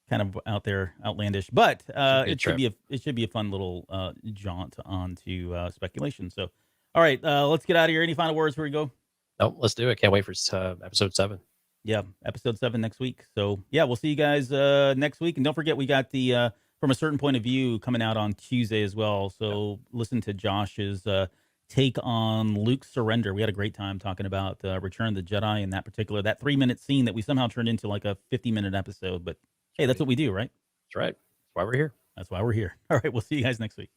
kind of out there, outlandish. But it should be a fun little jaunt onto speculation. So, all right. Let's get out of here. Any final words before we go? No, let's do it. Can't wait for episode 7. Yeah, episode 7 next week. So, yeah, we'll see you guys next week. And don't forget, we got the From a Certain Point of View coming out on Tuesday as well. So listen to Josh's take on Luke's surrender. We had a great time talking about Return of the Jedi and that 3-minute scene that we somehow turned into like a 50-minute episode. But, hey, that's what we do, right? That's right. That's why we're here. That's why we're here. All right, we'll see you guys next week.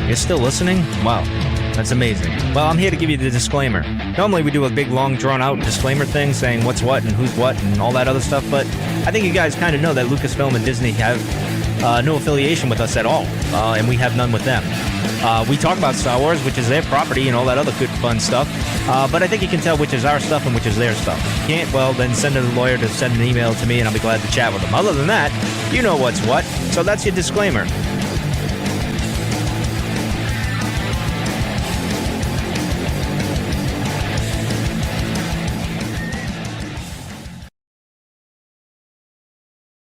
You're still listening? Wow, that's amazing. Well, I'm here to give you the disclaimer. Normally we do a big, long, drawn-out disclaimer thing saying what's what and who's what and all that other stuff, but I think you guys kind of know that Lucasfilm and Disney have no affiliation with us at all, and we have none with them. We talk about Star Wars, which is their property and all that other good, fun stuff, but I think you can tell which is our stuff and which is their stuff. If you can't, well, then send a lawyer to send an email to me and I'll be glad to chat with them. Other than that, you know what's what, so that's your disclaimer.